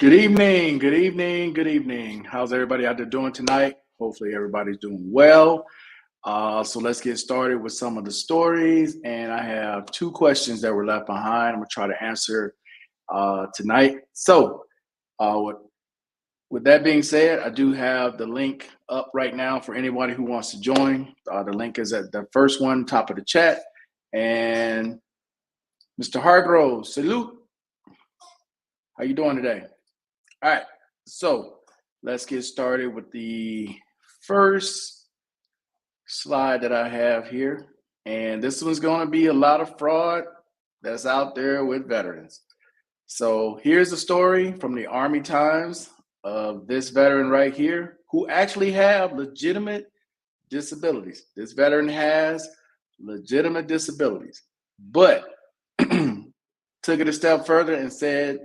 Good evening, good evening, good evening. How's everybody out there doing tonight? Hopefully, everybody's doing well. So let's get started with some of the stories. And I have two questions that were left behind. I'm gonna try to answer tonight. So, with that being said, I do have the link up right now for anybody who wants to join. The link is at the first one, top of the chat. And Mr. Hargrove, salute. How you doing today? All right, so let's get started with the first slide that I have here. And this one's going to be a lot of fraud that's out there with veterans. So here's a story from the Army Times of this veteran right here who actually have legitimate disabilities. This veteran has legitimate disabilities, but took it a step further and said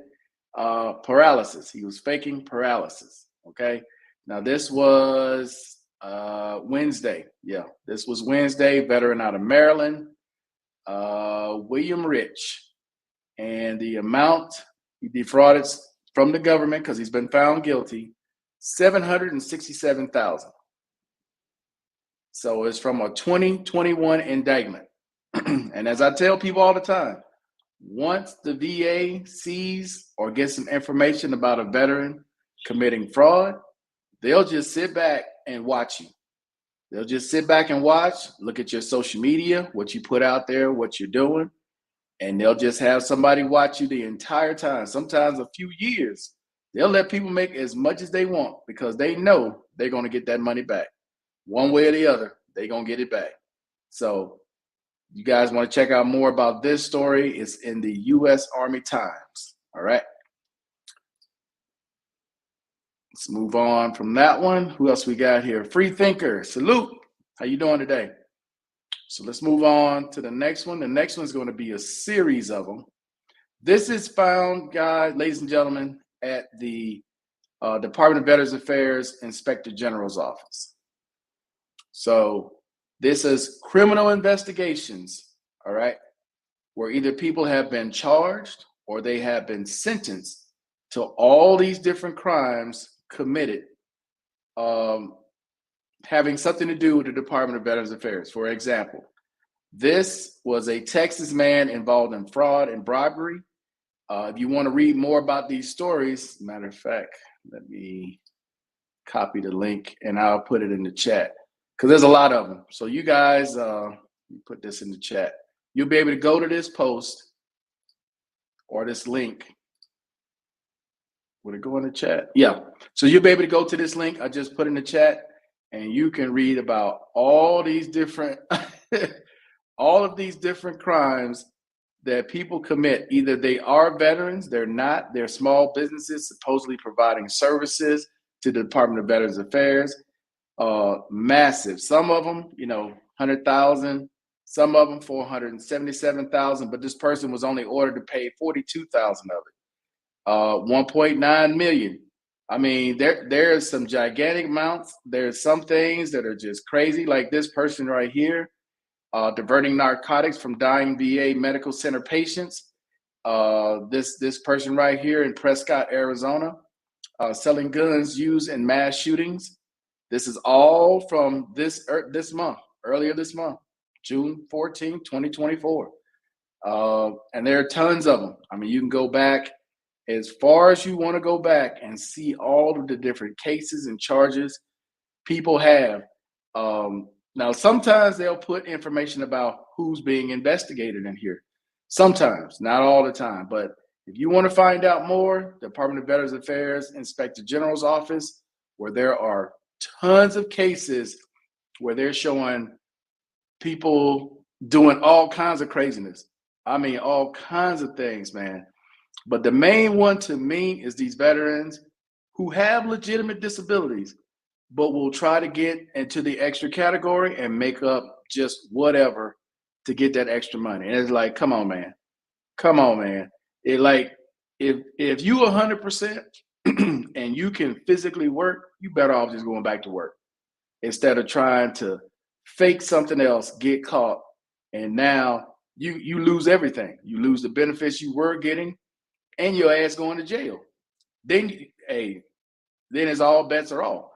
paralysis. He was faking paralysis. Okay. Now this was Wednesday. Yeah, this was Wednesday. Veteran out of Maryland, William Rich, and the amount he defrauded from the government because he's been found guilty, $767,000. So it's from a 2021 indictment. And as I tell people all the time, once the VA sees or gets some information about a veteran committing fraud, they'll just sit back and watch you. They'll just sit back and watch, look at your social media, what you put out there, what you're doing, and they'll just have somebody watch you the entire time, sometimes a few years. They'll let people make as much as they want because they know they're going to get that money back. One way or the other, they're going to get it back. So you guys want to check out more about this story, it's in the U.S. Army Times. All right. Let's move on from that one. Who else we got here? Free Thinker, salute. How you doing today? So let's move on to the next one. The next one's going to be a series of them. This is found, guys, ladies and gentlemen, at the Department of Veterans Affairs Inspector General's office. So this is criminal investigations, all right, where either people have been charged or they have been sentenced to all these different crimes committed having something to do with the Department of Veterans Affairs. For example, this was a Texas man involved in fraud and bribery. If you want to read more about these stories, matter of fact, let me copy the link and I'll put it in the chat because there's a lot of them. So you guys, put this in the chat. You'll be able to go to this post or this link. Would it go in the chat? Yeah. So you'll be able to go to this link I just put in the chat and you can read about all these different, all of these different crimes that people commit. Either they are veterans, they're not, they're small businesses supposedly providing services to the Department of Veterans Affairs. Massive. Some of them, 100,000, some of them 477,000, but this person was only ordered to pay 42,000 of it. 1.9 million. I mean, there's some gigantic amounts. There's some things that are just crazy, like this person right here, diverting narcotics from dying VA medical center patients. This person right here in Prescott, Arizona, selling guns used in mass shootings. This is all from this month, earlier this month, June 14, 2024. And there are tons of them. I mean, you can go back as far as you want to go back and see all of the different cases and charges people have. Now, sometimes they'll put information about who's being investigated in here. Sometimes, not all the time. But if you want to find out more, Department of Veterans Affairs Inspector General's office, where there are tons of cases where they're showing people doing all kinds of craziness. I mean, all kinds of things, man. But the main one to me is these veterans who have legitimate disabilities, but will try to get into the extra category and make up just whatever to get that extra money. And it's like, come on, man. Come on, man. It like if you 100% and you can physically work, you better off just going back to work instead of trying to fake something else, get caught, and now you lose everything. You lose the benefits you were getting, and your ass going to jail. then then it's all bets are off.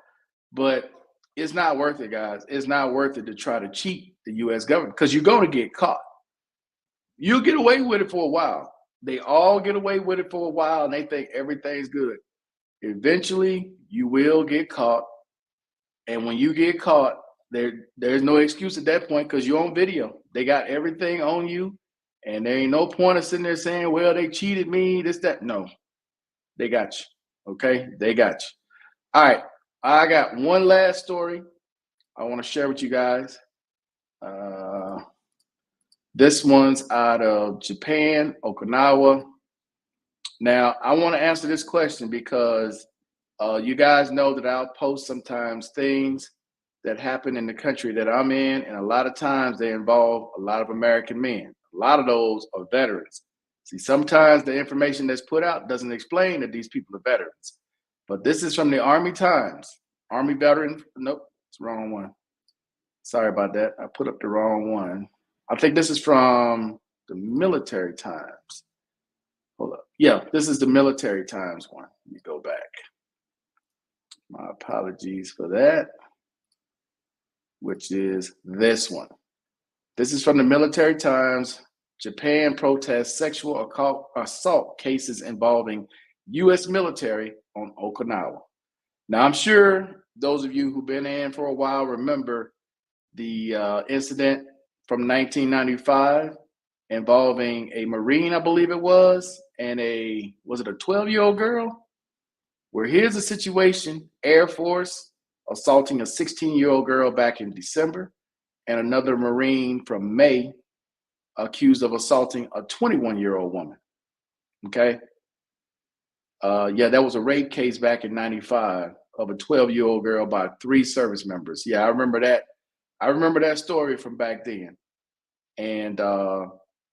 But it's not worth it, guys. It's not worth it to try to cheat the U.S. government because you're going to get caught. You'll get away with it for a while. They all get away with it for a while, and they think everything's good. Eventually, you will get caught. And when you get caught, there's no excuse at that point because you're on video. They got everything on you, and there ain't no point of sitting there saying, well, they cheated me, this, that. No, they got you, okay? They got you. All right, I got one last story I want to share with you guys. This one's out of Japan, Okinawa. Now, I want to answer this question because you guys know that I'll post sometimes things that happen in the country that I'm in, and a lot of times they involve a lot of American men. A lot of those are veterans. See, sometimes the information that's put out doesn't explain that these people are veterans. But this is from the Army Times. Army veteran, nope, it's the wrong one. Sorry about that. I put up the wrong one. I think this is from the Military Times. Hold up. Yeah, this is the Military Times one. Let me go back. My apologies for that, which is this one. This is from the Military Times. Japan protests sexual assault cases involving U.S. military on Okinawa. Now, I'm sure those of you who've been in for a while remember the incident from 1995 involving a Marine, I believe it was, and was it a 12-year-old girl? Where here's a situation, Air Force assaulting a 16-year-old girl back in December, and another Marine from May accused of assaulting a 21-year-old woman, okay? Yeah, that was a rape case back in 95 of a 12-year-old girl by 3 service members. Yeah, I remember that. I remember that story from back then. And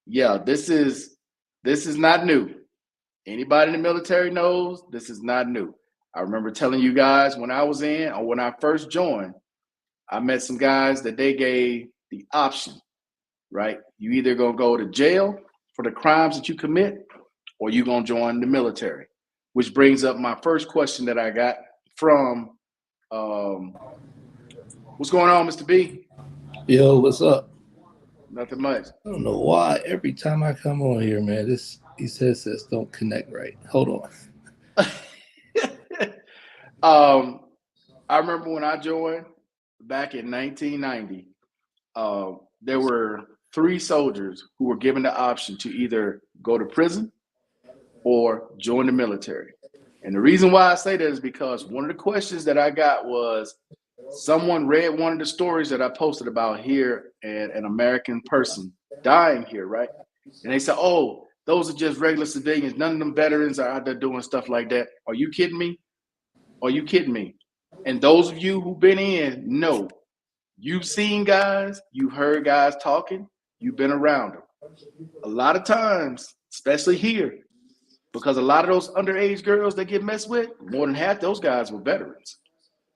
yeah, this is not new. Anybody in the military knows this is not new. I remember telling you guys when I was in, or when I first joined, I met some guys that they gave the option, right? You either gonna go to jail for the crimes that you commit, or you gonna join the military. Which brings up my first question that I got from, what's going on, Mr. B? Yo, what's up? Nothing much. I don't know why every time I come on here, man, these headsets don't connect right. Hold on. I remember when I joined back in 1990, there were 3 soldiers who were given the option to either go to prison or join the military. And the reason why I say that is because one of the questions that I got was, someone read one of the stories that I posted about here and an American person dying here, right? And they said, oh, those are just regular civilians. None of them veterans are out there doing stuff like that. Are you kidding me? Are you kidding me? And those of you who've been in know, you've seen guys, you've heard guys talking, you've been around them. A lot of times, especially here, because a lot of those underage girls that get messed with, more than half those guys were veterans.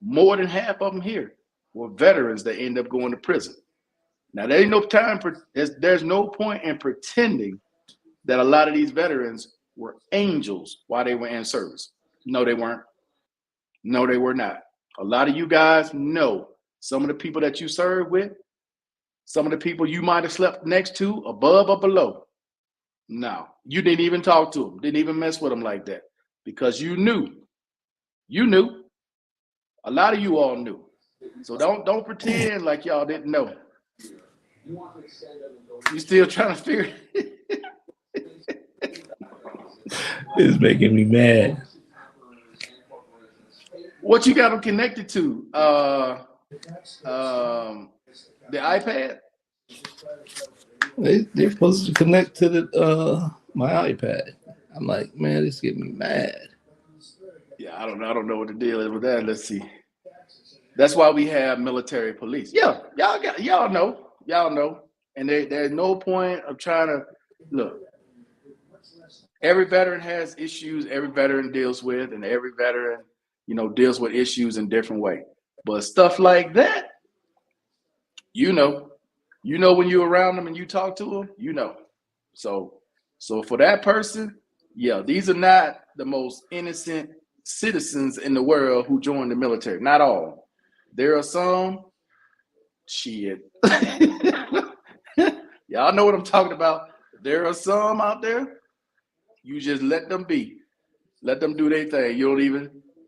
More than half of them here were veterans that end up going to prison. Now, there ain't no time for, there's no point in pretending that a lot of these veterans were angels while they were in service. No, they weren't. No, they were not. A lot of you guys know some of the people that you served with, some of the people you might have slept next to, above or below. No, you didn't even talk to them, didn't even mess with them like that, because you knew. You knew. A lot of you all knew. So don't pretend like y'all didn't know. You still trying to figure It's making me mad. What you got them connected to? The iPad? They're supposed to connect to the my iPad. I'm like, man, it's getting me mad. Yeah, I don't know what the deal is with that. Let's see. That's why we have military police. Yeah, y'all know. And there's no point of trying to look. Every veteran has issues. Every veteran deals with, and every veteran, deals with issues in different ways. But stuff like that, when you're around them and you talk to them, So for that person, Yeah, these are not the most innocent citizens in the world who join the military. Not all. There are some. Shit. Y'all know what I'm talking about. There are some out there. You just let them be. Let them do their thing. You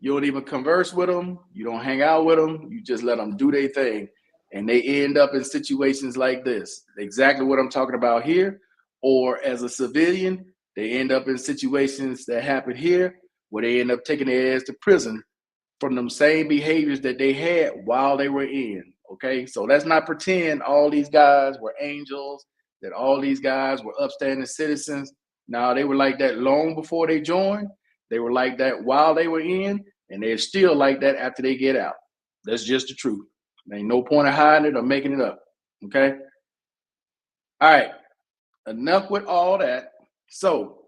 don't even converse with them. You don't hang out with them. You just let them do their thing, and they end up in situations like this. Exactly what I'm talking about here. Or as a civilian, they end up in situations that happen here, where they end up taking their ass to prison from them same behaviors that they had while they were in. Okay, so let's not pretend all these guys were angels, that all these guys were upstanding citizens. Now, they were like that long before they joined. They were like that while they were in, and they're still like that after they get out. That's just the truth. There ain't no point of hiding it or making it up. Okay. All right. Enough with all that. So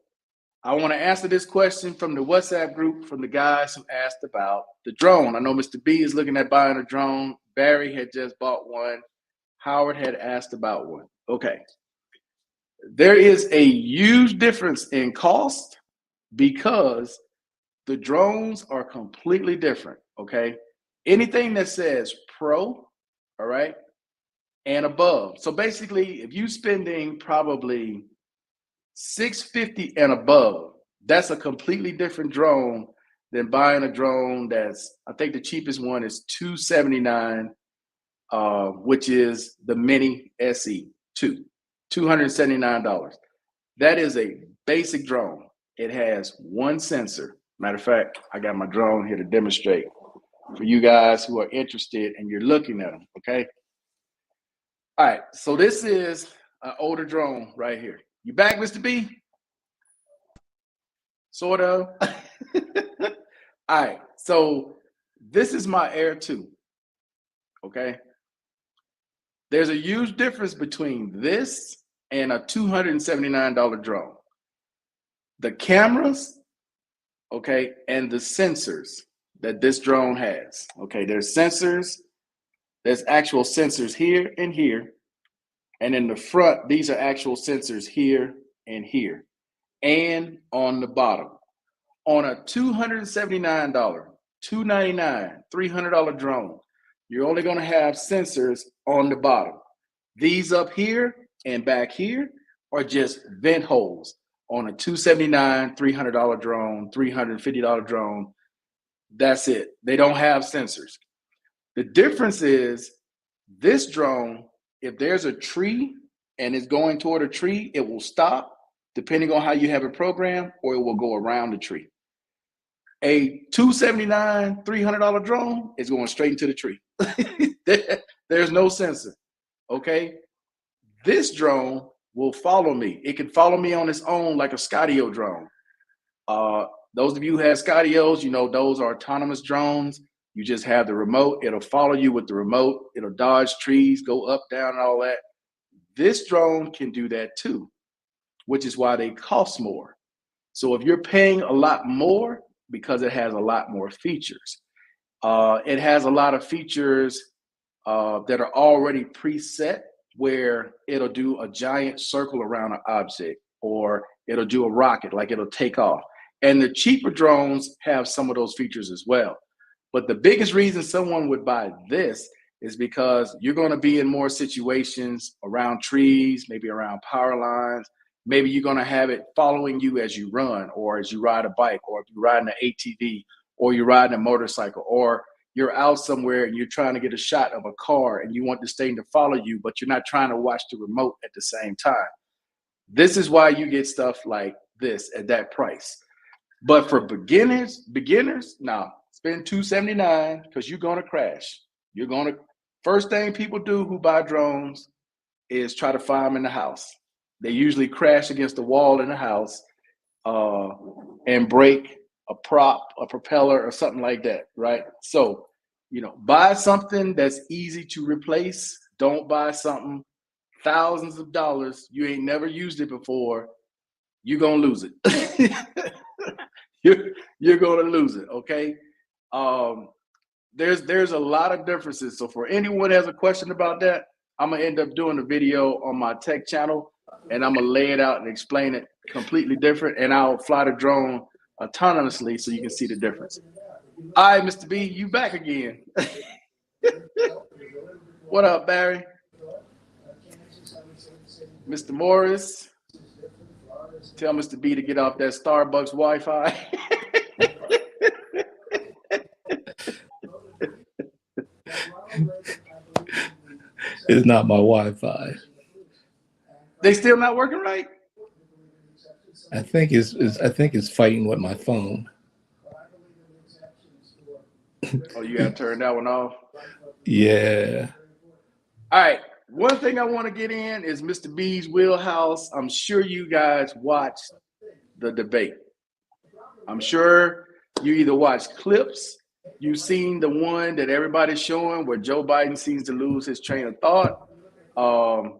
I want to answer this question from the WhatsApp group from the guys who asked about the drone. I know Mr. B is looking at buying a drone. Barry had just bought one. Howard had asked about one. Okay. There is a huge difference in cost because the drones are completely different. Okay. Anything that says pro, all right, and above. So basically, if you spending probably $650 and above, that's a completely different drone than buying a drone that's, I think the cheapest one is $279, which is the Mini SE 2, $279. That is a basic drone. It has one sensor. Matter of fact, I got my drone here to demonstrate for you guys who are interested and you're looking at them, okay? All right, so this is an older drone right here. You back, Mr. B? Sort of. All right, so this is my Air 2, okay? There's a huge difference between this and a $279 drone. The cameras, okay, and the sensors that this drone has. Okay, there's sensors, there's actual sensors here and here. And in the front, these are actual sensors here and here, and on the bottom. On a $279, $299, $300 drone, you're only going to have sensors on the bottom. These up here and back here are just vent holes. On a $279, $300 drone, $350 drone, that's it. They don't have sensors. The difference is this drone, if there's a tree and it's going toward a tree, it will stop depending on how you have it programmed, or it will go around the tree. A $279, $300 drone is going straight into the tree. There's no sensor, okay? This drone will follow me. It can follow me on its own like a Skydio drone. Those of you who have Skydios, you know those are autonomous drones. You just have the remote. It'll follow you with the remote. It'll dodge trees, go up, down, and all that. This drone can do that too, which is why they cost more. So if you're paying a lot more, because it has a lot more features. It has a lot of features that are already preset, where it'll do a giant circle around an object, or it'll do a rocket, like it'll take off. And the cheaper drones have some of those features as well. But the biggest reason someone would buy this is because you're going to be in more situations around trees, maybe around power lines. Maybe you're going to have it following you as you run, or as you ride a bike, or if you're riding an ATV, or you're riding a motorcycle, or you're out somewhere and you're trying to get a shot of a car and you want this thing to follow you, but you're not trying to watch the remote at the same time. This is why you get stuff like this at that price. But for beginners, now spend $279, because you're going to crash. First thing people do who buy drones is try to fly them in the house. They usually crash against the wall in the house and break a prop, a propeller, or something like that, right? So, buy something that's easy to replace. Don't buy something thousands of dollars. You ain't never used it before. You're going to lose it. You're going to lose it, okay? There's a lot of differences. So for anyone that has a question about that, I'm going to end up doing a video on my tech channel, and I'm going to lay it out and explain it completely different, and I'll fly the drone autonomously so you can see the difference. All right, Mr. B, you back again. What up, Barry? Mr. Morris, tell Mr. B to get off that Starbucks Wi-Fi. It's not my Wi-Fi. They still not working right? I think it's fighting with my phone. Oh, you gotta turn that one off. Yeah. All right. One thing I want to get in is Mr. B's wheelhouse. I'm sure you guys watched the debate. I'm sure you either watched clips, you've seen the one that everybody's showing where Joe Biden seems to lose his train of thought,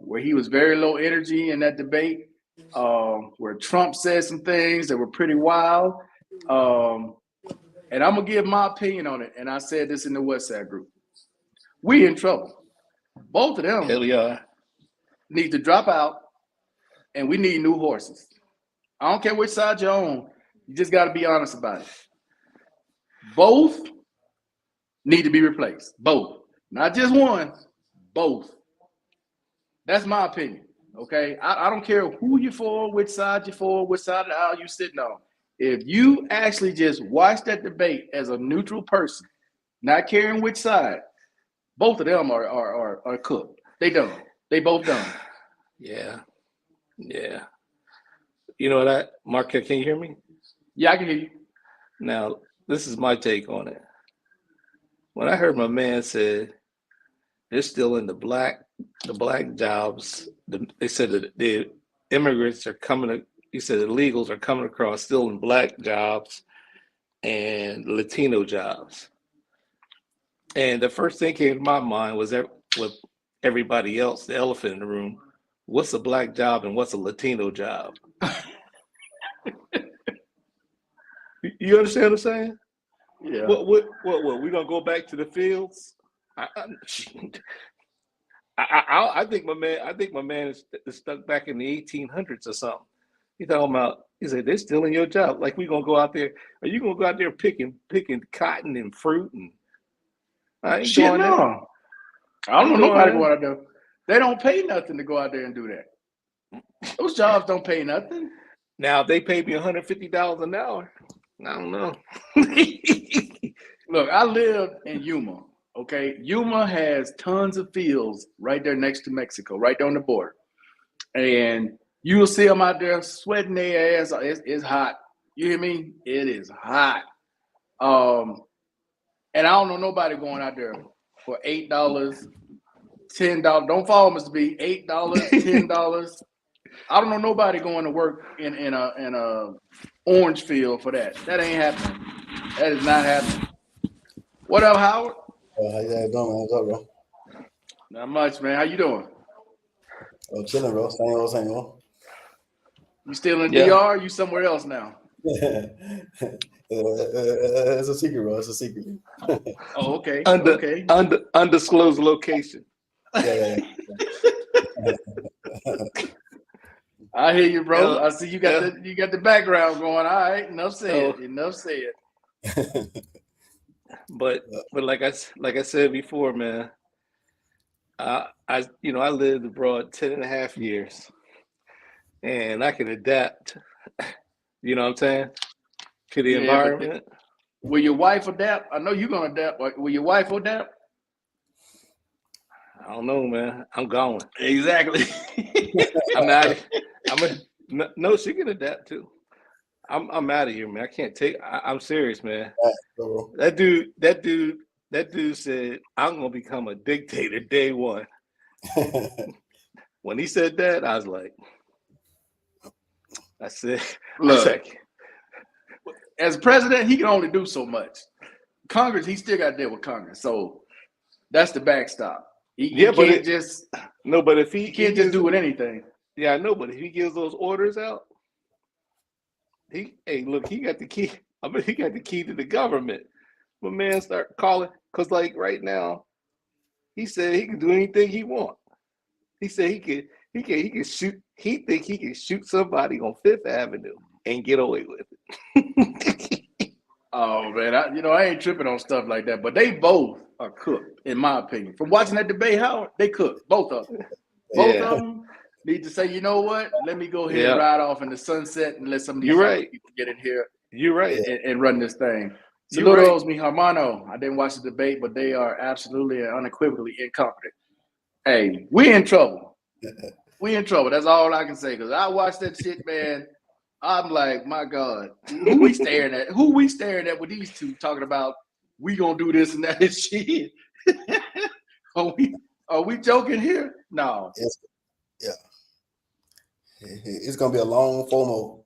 where he was very low energy in that debate, where Trump said some things that were pretty wild. And I'm going to give my opinion on it. And I said this in the WhatsApp group. We in trouble. Both of them need to drop out, and we need new horses. I don't care which side you're on. You just got to be honest about it. Both need to be replaced. Both. Not just one. Both. That's my opinion. Okay? I don't care who you're for, which side you're for, which side of the aisle you're sitting on. If you actually just watch that debate as a neutral person, not caring which side, both of them are cooked. They done. They both done. Yeah. You know what, Mark, can you hear me? Yeah, I can hear you. Now, this is my take on it. When I heard my man said they're still in the black jobs, they said that the immigrants are coming. He said illegals are coming across still in black jobs and Latino jobs. And the first thing came to my mind was that with everybody else, the elephant in the room, what's a black job and what's a Latino job? You understand what I'm saying? Yeah. What? We gonna go back to the fields? I think my man is stuck back in the 1800s or something. He talking about. He said they're still in your job. Like we gonna go out there? Are you gonna go out there picking cotton and fruit and? I ain't Shit, going no. there. I don't know nobody go out there. They don't pay nothing to go out there and do that. Those jobs don't pay nothing. Now if they pay me $150 an hour, I don't know. Look, I live in Yuma. Okay, Yuma has tons of fields right there next to Mexico, right there on the border, and you'll see them out there sweating their ass. It's hot. You hear me? It is hot. And I don't know nobody going out there for $8, $10. Don't follow Mr. B. $8, $10. I don't know nobody going to work in a orange field for that. That ain't happening. That is not happening. What up, Howard? How you guys doing, man? What's up, bro? Not much, man. How you doing? Oh, chilling, bro. Same old. You still in DR? You somewhere else now? It's a secret, bro. It's a secret. Oh, okay. Undisclosed location. Yeah. I hear you, bro. Yeah. I see you got the background going. All right, enough said. Enough said. But like I said before, man, I lived abroad 10.5 years, and I can adapt. You know what I'm saying? To the environment. Will your wife adapt? I know you're gonna adapt. Will your wife adapt? I don't know, man. I'm going. Exactly. No, she can adapt too. I'm out of here, man. I can't take. I'm serious, man. That dude said I'm gonna become a dictator day one. When he said that, I was like, look, as president, he can only do so much. Congress, he still got to deal with Congress, so that's the backstop. But if he can't just do with anything. Yeah, I know, but if he gives those orders out, he got the key. I mean, he got the key to the government. My man start calling because, like, right now, he said he can do anything he wants. He said He can shoot. He think he can shoot somebody on Fifth Avenue and get away with it. Oh man, I ain't tripping on stuff like that, but they both are cooked, in my opinion. From watching that debate, Howard, they cooked, both of them. Both Yeah. of them need to say, you know what? Let me go ahead Yeah. and ride off in the sunset and let some of these You're other right. people get in here You're right. and run this thing. You're Saludos, mi hermano. I didn't watch the debate, but they are absolutely and unequivocally incompetent. Hey, we in trouble. We in trouble. That's all I can say. Because I watched that shit, man. I'm like, my God, who we staring at? Who we staring at with these two talking about we gonna do this and that and shit? Are we joking here? No. It's gonna be a long FOMO.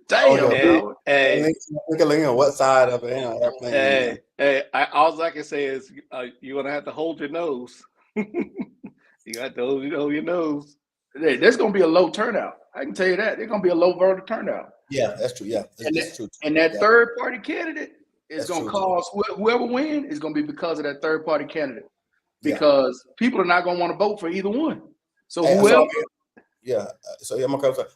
Damn, Hey, bro. hey, Look at what side of it. all I can say is you're gonna have to hold your nose. You got to hold your nose. Hey, there's gonna be a low turnout. I can tell you that. There's gonna be a low voter turnout. Yeah, that's true. Yeah, that's true. And that Yeah. third party candidate is That's gonna true. cause whoever win is gonna be because of that third party candidate. Yeah. Because people are not gonna want to vote for either one. So Hey, whoever my cousin.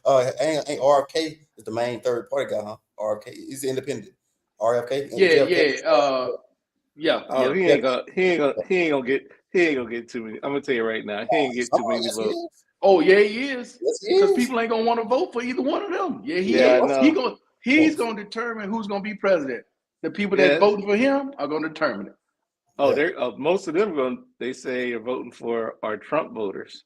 Ain't RFK is the main third party guy, huh? RFK is independent. RFK. Yeah. Oh, he ain't gonna get too many. I'm gonna tell you right now, he ain't get too many votes. Oh yeah, he is. Yes, he Because is. people ain't gonna want to vote for either one of them. Yeah, he Yeah, I is. know. He's gonna determine who's gonna be president. The people that Yes. voting for him are gonna determine it. Oh, Yeah. they're most of them they say are voting for our Trump voters.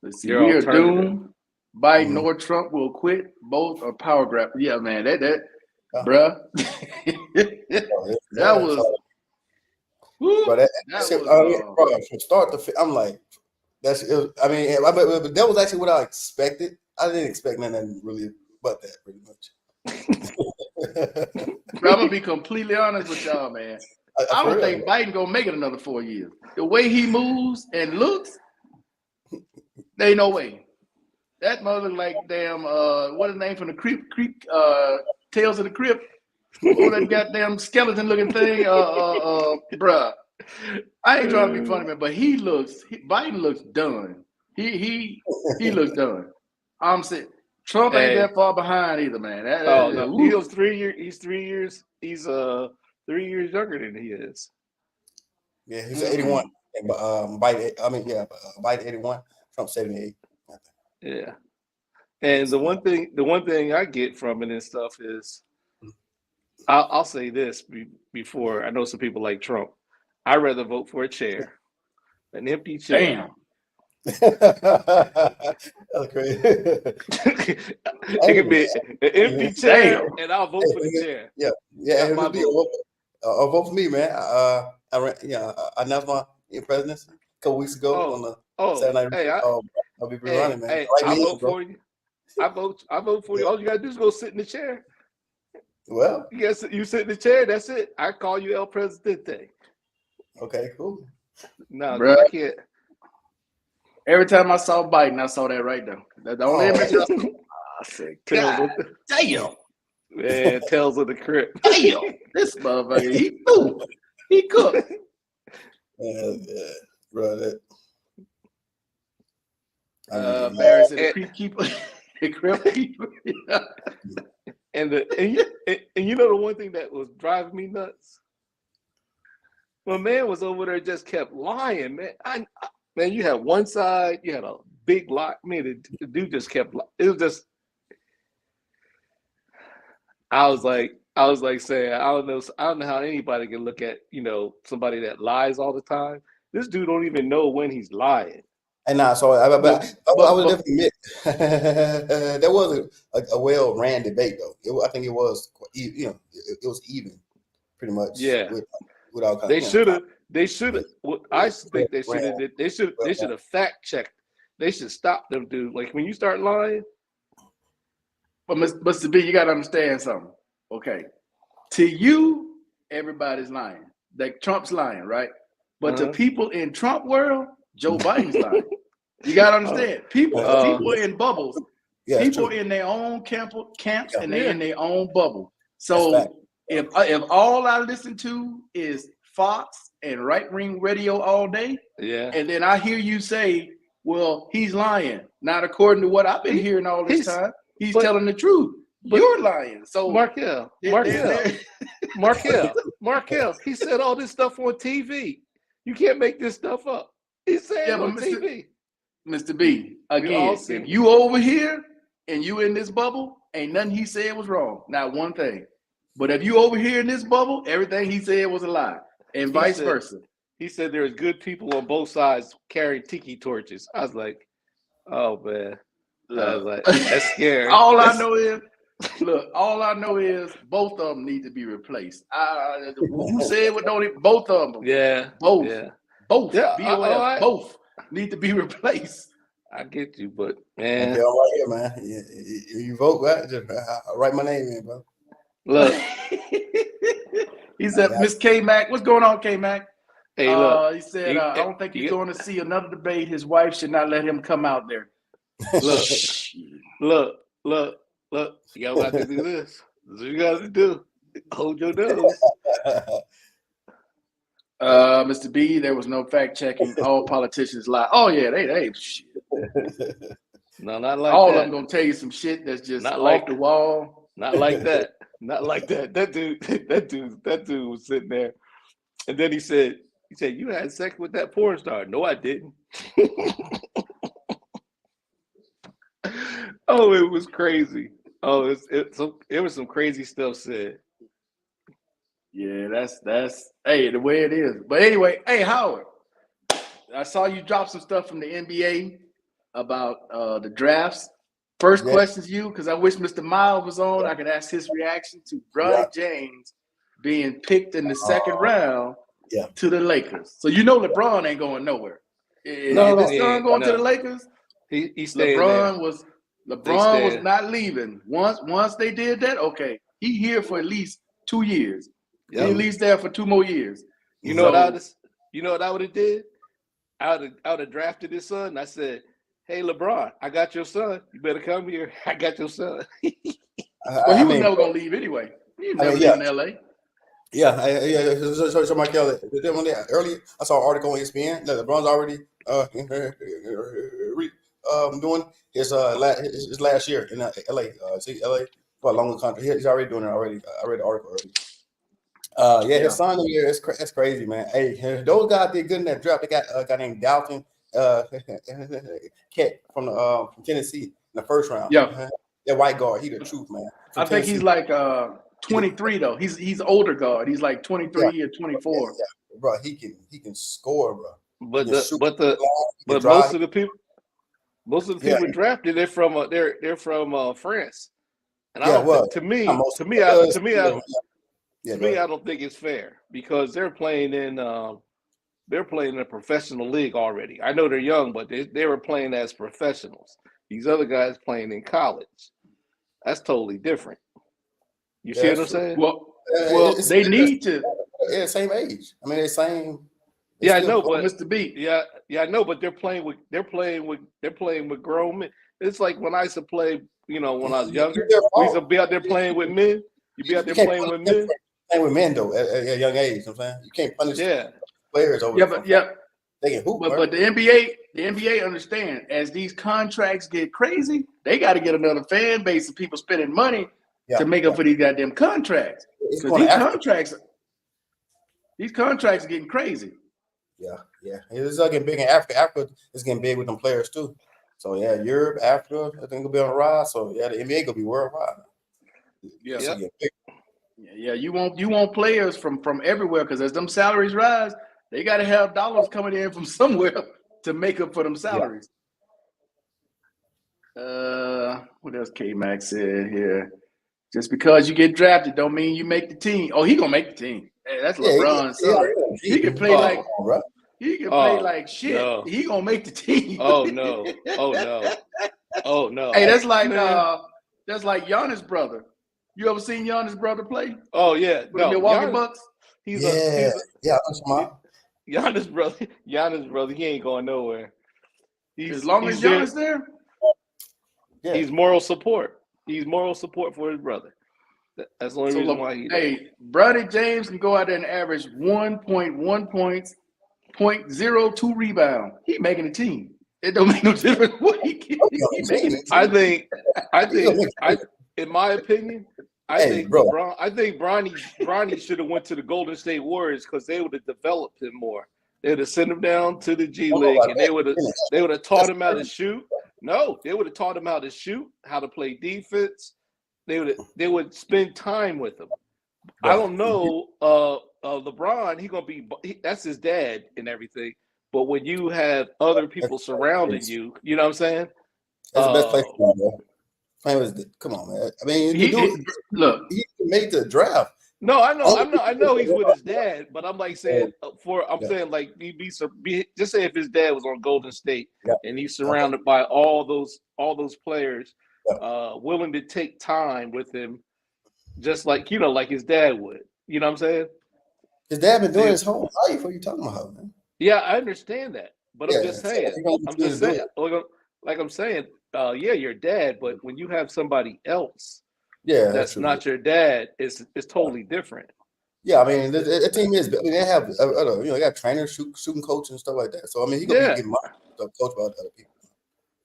Let's see, Your we are alternative. doomed. Biden Mhm. or Trump will quit. Both are power grab. Yeah, man, that Yeah. bruh. That was. Woo, But that bro, was. from start to finish, I'm like, but that was actually what I expected. I didn't expect nothing really but that, pretty much. Bro, I'm gonna be completely honest with y'all, man. I don't think Biden gonna make it another 4 years. The way he moves and looks, there ain't no way. That mother look like damn what is the name from the creep Tales of the Crypt? Oh, that goddamn skeleton looking thing. Bruh. I ain't trying to be funny, man, but Biden looks done. He looks done. I'm saying Trump ain't that far behind either, man. No, he was 3 years. He's 3 years. He's 3 years younger than he is. Yeah, he's 81. Biden 81. Trump 78. Yeah, and the one thing I get from it and stuff is, I'll say this before I know some people like Trump. I'd rather vote for a chair, an empty chair. Damn. That's crazy. It could be an empty chair, and I'll vote for the chair. Yeah. That's my vote. Vote for me, man. I announced my presidency a couple weeks ago on the Saturday night. Hey, I'll be running, man. Hey, I vote for you. I vote for you. All you gotta do is go sit in the chair. Well, you sit in the chair. That's it. I call you El Presidente. okay, cool. No, Bruh. I can't. Every time I saw Biden, I saw that right there. That's the only image I saw. I said, God damn. Man, Tales of the Crypt. Damn. This motherfucker, he flew. He cooked. Bro, that. Barry said the creep keeper. The crypt keeper. And you know the one thing that was driving me nuts? My man was over there, just kept lying, man. Man, you had one side, you had a big lie. I mean, the dude just kept lying. It was just, I was like saying, I don't know how anybody can look at, somebody that lies all the time. This dude don't even know when he's lying. And I would definitely admit there was a well-ran debate though. I think it was, it was even, pretty much. Yeah. Without They should have. I think they should have. They should have fact checked. They should stop them, dude. Like when you start lying. But Mr. B, you gotta understand something. Okay, to you, everybody's lying. Like Trump's lying, right? But to people in Trump world, Joe Biden's lying. You gotta understand. People in bubbles. Yeah, people in their own camps and they're in their own bubble. So if all I listen to is Fox and right-wing radio all day, Yeah. and then I hear you say, well, he's lying. Not according to what I've been hearing all this time. He's telling the truth. You're lying. So Markel, he said all this stuff on TV. You can't make this stuff up. He said on TV. Mr. B, again, if you over here and you in this bubble, ain't nothing he said was wrong. Not one thing. But if you over here in this bubble, everything he said was a lie. And vice versa. He said there's good people on both sides carrying tiki torches. I was like, oh man. I was like, that's scary. All I know is both of them need to be replaced. Who said what? Both of them. Yeah. Both. Yeah. Both. BOF, both need to be replaced. I get you, but man. Yeah, right here, man. You vote, right? Just write my name in, bro. Look. He said, Miss K-Mac. What's going on, K-Mac? Hey, look. He said, I don't think he's going to see another debate. His wife should not let him come out there. Look. Y'all got to do this. This is what you got to do. Hold your nose. Mr. B, there was no fact checking. All politicians lie. Oh yeah, they shit. No, not like all that. of them gonna tell you some shit that's just not off like the wall. Not like that. Not like that. That dude was sitting there, and then he said, "You had sex with that porn star?" No, I didn't. Oh, it was crazy. Oh, it was some crazy stuff said. Yeah, that's hey, the way it is. But anyway, hey Howard, I saw you drop some stuff from the NBA about the drafts. First question's you, because I wish Mr. Miles was on. I could ask his reaction to Bron James being picked in the second round to the Lakers. So you know LeBron ain't going nowhere. Is his son going to the Lakers? He stayed LeBron there. was not leaving. Once they did that, okay, he here for at least 2 years. He at least there for 2 more years. You know what I would have did? I would have drafted his son. I said, "Hey LeBron, I got your son. You better come here. I got your son." Well, he was never gonna leave anyway. He was never leaving LA. Yeah. So Michael, earlier I saw an article on ESPN that LeBron's already doing his last year in LA. LA for a longer contract. He's already doing it already. I read the article already. His son here, that's crazy, man. Hey, those guys did good in that draft. They got a guy named Dalton Cat from Tennessee in the first round. Yeah, that white guard. He the truth, man. I think he's like 23 though. He's older guard. He's like 23 or 24. Yeah. Bro, he can score, bro. But most of the people drafted they're from France. And I don't I don't think it's fair because they're playing in a professional league already. I know they're young, but they were playing as professionals. These other guys playing in college. That's totally different. You see what I'm saying? Well, they need to. Yeah, same age. I mean, they're same. Yeah, I know, but Mr. B. Yeah, I know, but they're playing with grown men. It's like when I used to play. When I was younger, we used to be out there playing with men. You be out there playing with men. Playing with men though at a young age. You know what I'm saying, you can't punish players over. They can hoop. But the NBA understand as these contracts get crazy, they got to get another fan base of people spending money to make up for these goddamn contracts. These contracts are getting crazy. Yeah. It's getting big in Africa. Africa is getting big with them players too. So Europe, Africa, I think will be on the rise. So the NBA gonna be worldwide. Yeah. You want players from everywhere because as them salaries rise, they got to have dollars coming in from somewhere to make up for them salaries. What else K-Mac said here? Just because you get drafted don't mean you make the team. Oh, he gonna make the team. Hey, that's LeBron's son. He can play like shit. No. He gonna make the team. Oh no. Hey, that's like Giannis' brother. You ever seen Giannis' brother play? Oh yeah, with the Milwaukee Bucks. Giannis' brother. He ain't going nowhere. As long as Giannis there, he's moral support. He's moral support for his brother. That's the only So reason look, why he. hey, Bronny James can go out there and average 1.1 points, 0.02 rebound. He making a team. It don't make no difference what he get. He making a team. I in my opinion, I think Bronny should have went to the Golden State Warriors because they would have developed him more. They would have sent him down to the G League and they would have taught him how to shoot. No, they would have taught him how to shoot, how to play defense. They would spend time with him. I don't know. LeBron, that's his dad and everything. But when you have other people surrounding you, you know what I'm saying? That's the best place for him, bro. Come on, man. I mean, he made the draft. No, I know he's with his dad, but I'm like saying saying like just say if his dad was on Golden State and he's surrounded by all those players willing to take time with him, just like like his dad would. You know what I'm saying? His dad been doing his whole life. What are you talking about, man? Yeah, I understand that, but I'm just saying. Like I'm saying, your dad, but when you have somebody else, that's not your dad, it's totally different. Yeah, I mean, the team is. I mean, they have, they got trainers, shooting coach, and stuff like that. So I mean, he gonna be getting money to coach about other people.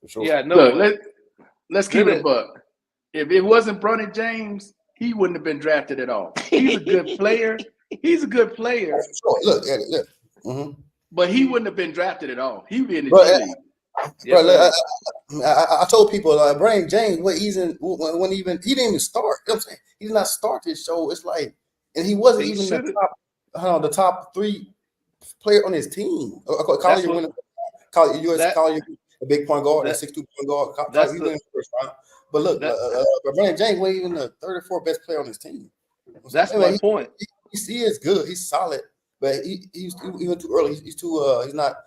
For sure. Yeah, no. Look, let's keep it a buck. If it wasn't Bronny James, he wouldn't have been drafted at all. He's a good player. He's a good player. Sure. Look. Mm-hmm. But he wouldn't have been drafted at all. He would be in the G League. I told people Bronny James, he didn't even start. You know what I'm saying? He did not start this show. It's like, and he wasn't even the top 3 player on his team. College, a big point guard, a 6'2" point guard. College, he went in the first round. But look, Bronny James wasn't even the 3rd or 4th best player on his team. That's my point. He is good. He's solid, but he went too early. He's too. He's not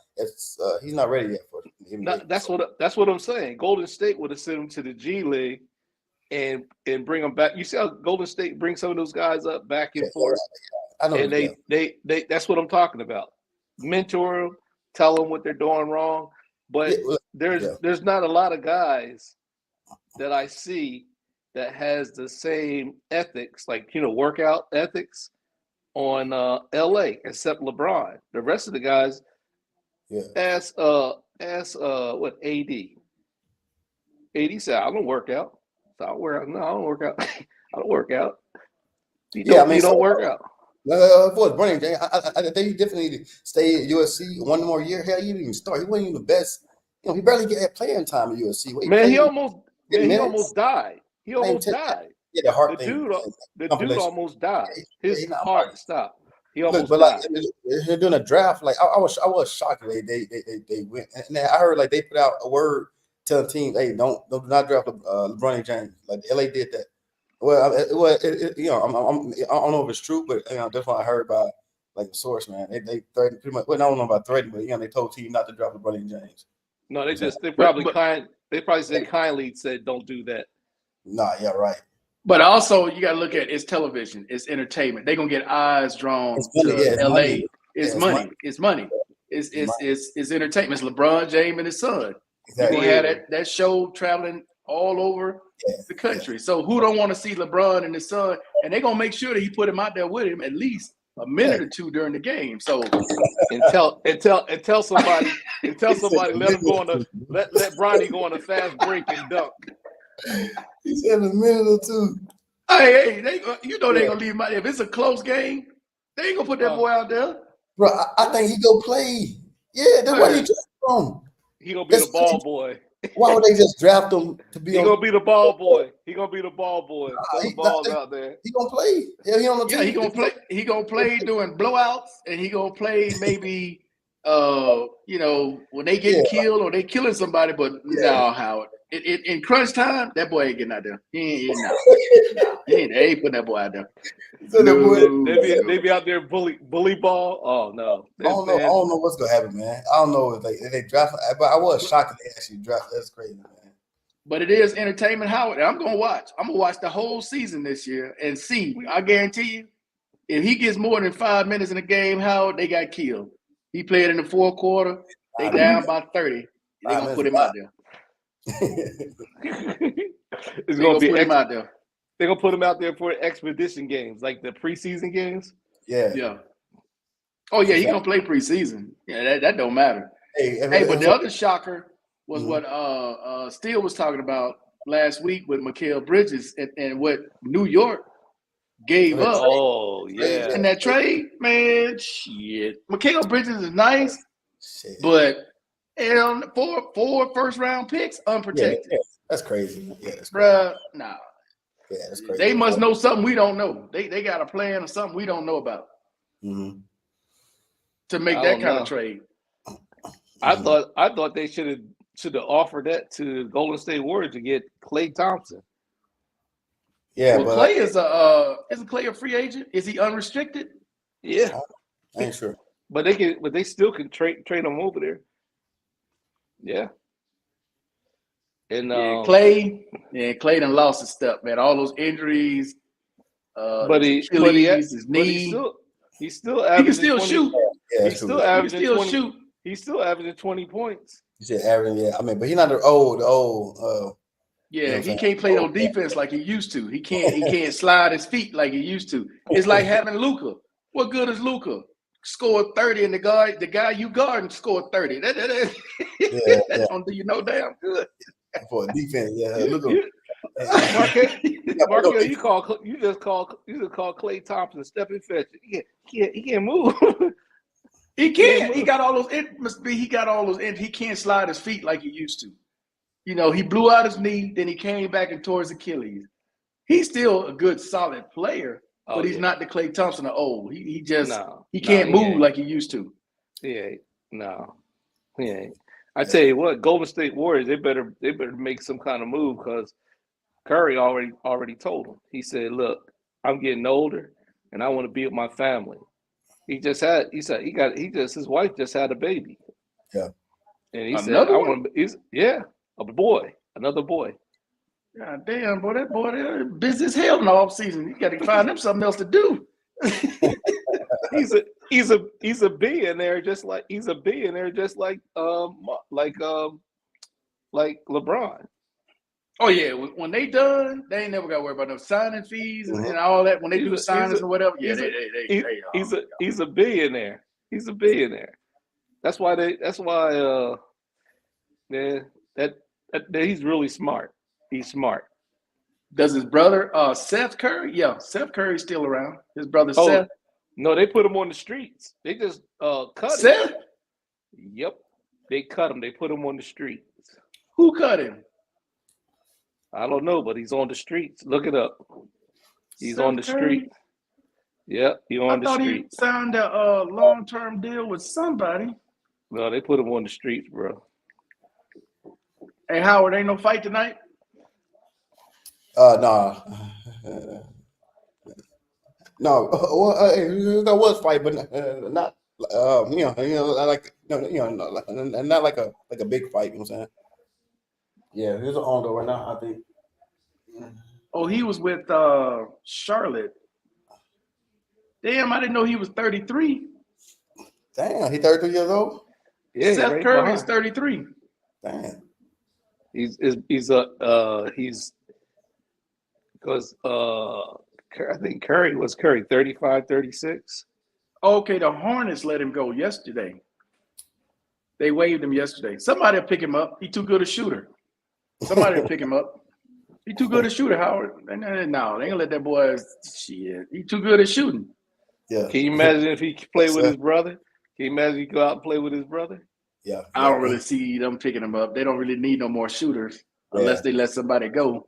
ready yet for him. That's what I'm saying. Golden State would have sent him to the G League and bring him back. You see how Golden State brings some of those guys up back and forth. I know. And they that's what I'm talking about. Mentor them, tell them what they're doing wrong. But there's not a lot of guys that I see that has the same ethics, like workout ethics on LA, except LeBron. The rest of the guys, ask what AD. AD said, I don't work out. So I don't work out. No, I don't work out. I don't work out. You don't work out. Of course, Bronny James. I think he definitely need to stay at USC one more year. Hell, he didn't even start. He wasn't even the best. He barely get playing time at USC. He almost died. He almost died. Yeah, the heart thing. The dude almost died. His heart stopped. He almost died. Like they're doing a draft. Like I was shocked they went. And I heard like they put out a word telling teams, hey, do not draft LeBron James. Like LA did that. Well, I don't know if it's true, but that's what I heard by like a source, man. They threatened pretty much. Well, I don't know about threatening, but they told team not to draft LeBron James. No, they probably said kindly said don't do that. Nah, yeah, right. But also you gotta look at it's television, it's entertainment. They're gonna get eyes drawn to LA. It's money. It's money. It's entertainment. It's LeBron James and his son. Exactly. You're gonna have that show traveling all over the country. So who don't want to see LeBron and his son? And they're gonna make sure that he put him out there with him at least a minute or two during the game. So and tell somebody let him go on let Bronny go on a fast break and dunk. He said a minute or two. Hey, they gonna leave him out. If it's a close game, they ain't gonna put that boy out there. Bro, I think he go play. Yeah, that's what he just from. He gonna be the ball boy. Why would they just draft him to be? He gonna be the ball boy. He gonna be the ball boy. The ball's out there. He gonna play. Yeah, he on the team. He gonna play. He gonna play doing blowouts, and he gonna play maybe when they get killed or they killing somebody. But no, Howard. In crunch time, that boy ain't getting out there. He ain't putting that boy out there. So they be out there bully ball. Oh no, I don't know what's gonna happen, man. I don't know if they draft, but I was shocked that they actually draft. That's crazy, man. But it is entertainment, Howard. I'm gonna watch. I'm gonna watch the whole season this year and see. I guarantee you, if he gets more than 5 minutes in a game, Howard, they got killed. He played in the fourth quarter. They down by 30. They gonna put him out there. It's gonna be him out there. they're gonna put him out there for expedition games, like the preseason games. Yeah. Yeah. Oh yeah, he gonna play preseason. Yeah, that don't matter. Hey, But the other shocker was Mhm. what Steele was talking about last week with Mikal Bridges and what New York gave up Oh yeah, in that trade. Man, shit. Mikal Bridges is nice, Shit. but four first round picks Yeah, unprotected. that's crazy. Yeah, that's crazy. Bruh, nah. Yeah, that's crazy. They must know something we don't know. They got a plan or something we don't know about Mhm. to make I that don't kind know. of trade. I thought they should have offered that to Golden State Warriors to get Klay Thompson. Yeah, Well, but Clay isn't Clay a free agent? Is he unrestricted? Yeah, I ain't sure. but they still can trade him over there. Yeah. And Clay done lost his step, man. All those injuries, but his he Achilles, his but knee. he's still He averaging can still 20 shoot. Yeah, He's that's still true. He can averaging still 20. shoot. He's still averaging 20 points. You said Aaron, yeah. I mean, but he's not the old. Yeah, You know what I'm he saying? can't play no defense like he used to. He can't slide his feet like he used to. It's like having Luka. What good is Luka? Scored 30 and the guy you guarding scored 30. That Yeah. don't do you no damn good. For defense, yeah. Look at Markel, you just call Klay Thompson stepping fetch. He can't move. He can't. He got all those. It must be. He got all those. He can't slide his feet like he used to. You know, he blew out his knee, then he came back and tore his Achilles. He's still a good, solid player, but he's not the Klay Thompson of old. He can't move like he used to. Yeah, no, he ain't. I tell you what, Golden State Warriors, they better make some kind of move because Curry already told him. He said, "Look, I'm getting older, and I want to be with my family." His wife just had a baby. Yeah. And he Another said, another boy. God damn, boy, that boy, they're busy as hell in the off season. You got to find him something else to do. he's a billionaire, just like LeBron. Oh yeah, when they done, they ain't never got to worry about no signing fees and all that. When they do the signings or whatever, he's a billionaire. He's a billionaire. That's why he's really smart. He's smart. Does his brother Seth Curry? Yeah, Seth Curry's still around. His brother Seth. No, they put him on the streets. They just cut Seth? him. Yep. They cut him. They put him on the streets. Who cut him? I don't know, but he's on the streets. Look it up. He's Seth on the Curry? street. Yep, he's on the I thought street. he signed a long-term deal with somebody. No, they put him on the streets, bro. Hey, Howard, ain't no fight tonight? Nah. No. Well, there was fight, but not. Not like a big fight. You know what I'm saying? Yeah, he's an ongoing right now. I think. Oh, he was with Charlotte. Damn, I didn't know he was 33. Damn, he 33 years old. Yeah, Seth Curry is 33. Damn. Because I think Curry was 35, 36. Okay, the Hornets let him go yesterday. They waived him yesterday. Somebody will pick him up. He too good a shooter. Somebody will pick him up. He too good a shooter, Howard. No, they ain't gonna let that boy. Shit, he too good at shooting. Yeah. Can you imagine if he play with his brother? Can you imagine he go out and play with his brother? Yeah. I don't really see them picking him up. They don't really need no more shooters unless they let somebody go.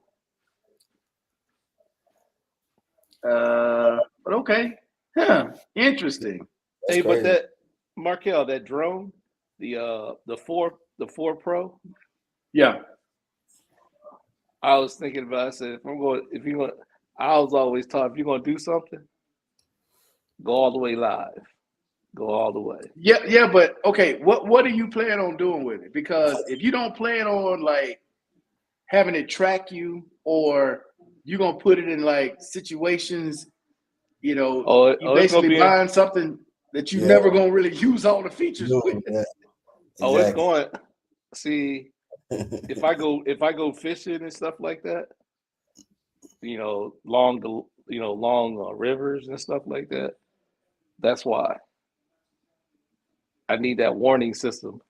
But okay. Huh. Interesting. That's hey, crazy. But that Markel, that drone, the 4 Pro. Yeah. I was thinking about. I said, I was always taught if you're gonna do something, go all the way live. Go all the way. Yeah, but okay, what are you planning on doing with it? Because if you don't plan on like having it track you, or you're gonna put it in like situations, you basically buying something that you never gonna really use all the features with. Yeah. Oh, it's going. See, if I go fishing and stuff like that, long rivers and stuff like that. That's why I need that warning system.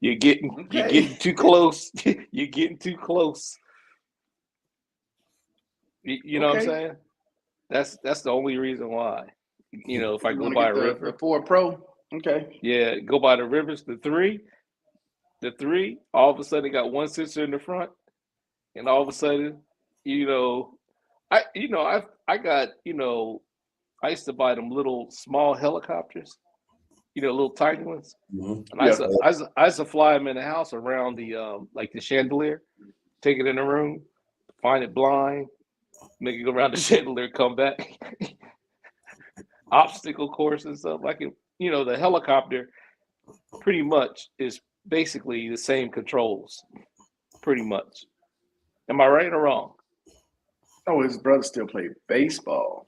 You're getting too close. You're getting too close. You know what I'm saying? That's the only reason why. If I go by a river, the 4 Pro. Okay. Yeah, go by the rivers. The three. All of a sudden, got one sensor in the front, and all of a sudden, I got I used to buy them little small helicopters, little tiny ones. Mhm. And I used to fly them in the house around the like the chandelier, take it in the room, find it blind, make it go around the chandelier, come back. Obstacle course and stuff like it. The helicopter pretty much is basically the same controls, pretty much. Am I right or wrong? Oh, his brother still played baseball.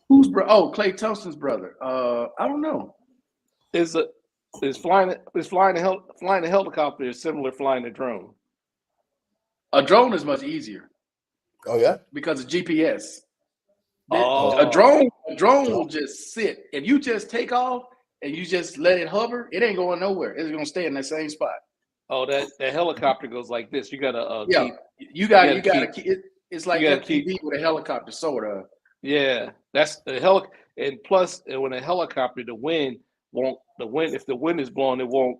Who's bro? Oh, Clay Thompson's brother. I don't know. Is flying a helicopter is similar to flying a drone? A drone is much easier. Oh yeah, because of GPS. Oh. A drone will just sit. If you just take off and you just let it hover, it ain't going nowhere. It's gonna stay in that same spot. Oh, that helicopter goes like this. You gotta you gotta keep it. It's like FPV with a helicopter, sort of. Yeah, that's the and plus, when a helicopter, if the wind is blowing, it won't.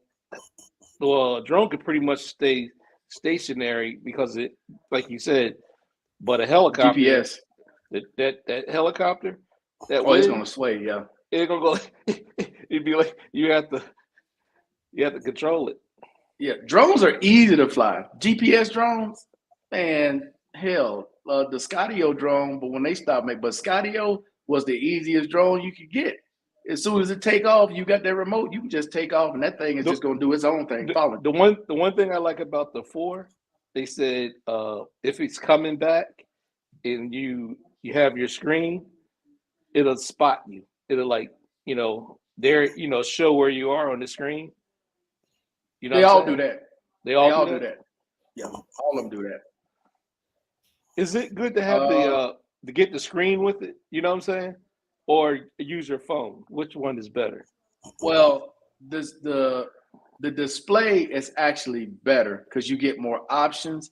Well, a drone could pretty much stay stationary because it, like you said, but a helicopter, GPS, that helicopter, it's gonna sway. Yeah, it's gonna go. It'd be like you have to control it. Yeah, drones are easy to fly. GPS drones, man, hell, the Skydio drone. But when they stopped making, but Skydio was the easiest drone you could get. As soon as it take off, you got that remote. You can just take off, and that thing is just gonna do its own thing. The one thing I like about the 4, they said if it's coming back and you have your screen, it'll spot you. It'll show where you are on the screen. They all do that. They all do that. Yeah, all of them do that. Is it good to have to get the screen with it? You know what I'm saying? Or use your phone? Which one is better? Well, the display is actually better because you get more options.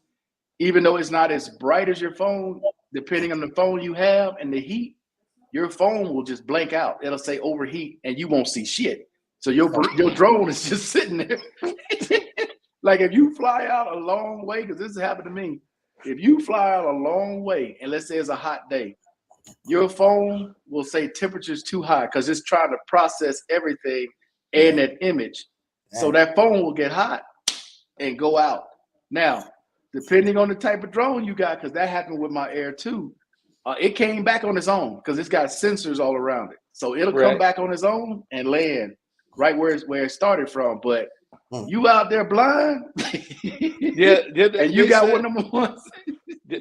Even though it's not as bright as your phone, depending on the phone you have and the heat, your phone will just blank out. It'll say overheat, and you won't see shit. So your drone is just sitting there. Like if you fly out a long way, because this has happened to me. If you fly out a long way, and let's say it's a hot day, your phone will say temperature's too high because it's trying to process everything in that image. So that phone will get hot and go out. Now, depending on the type of drone you got, because that happened with my Air 2, it came back on its own because it's got sensors all around it. So it'll come back on its own and land right where it started from. But you out there blind, and you got one of them ones.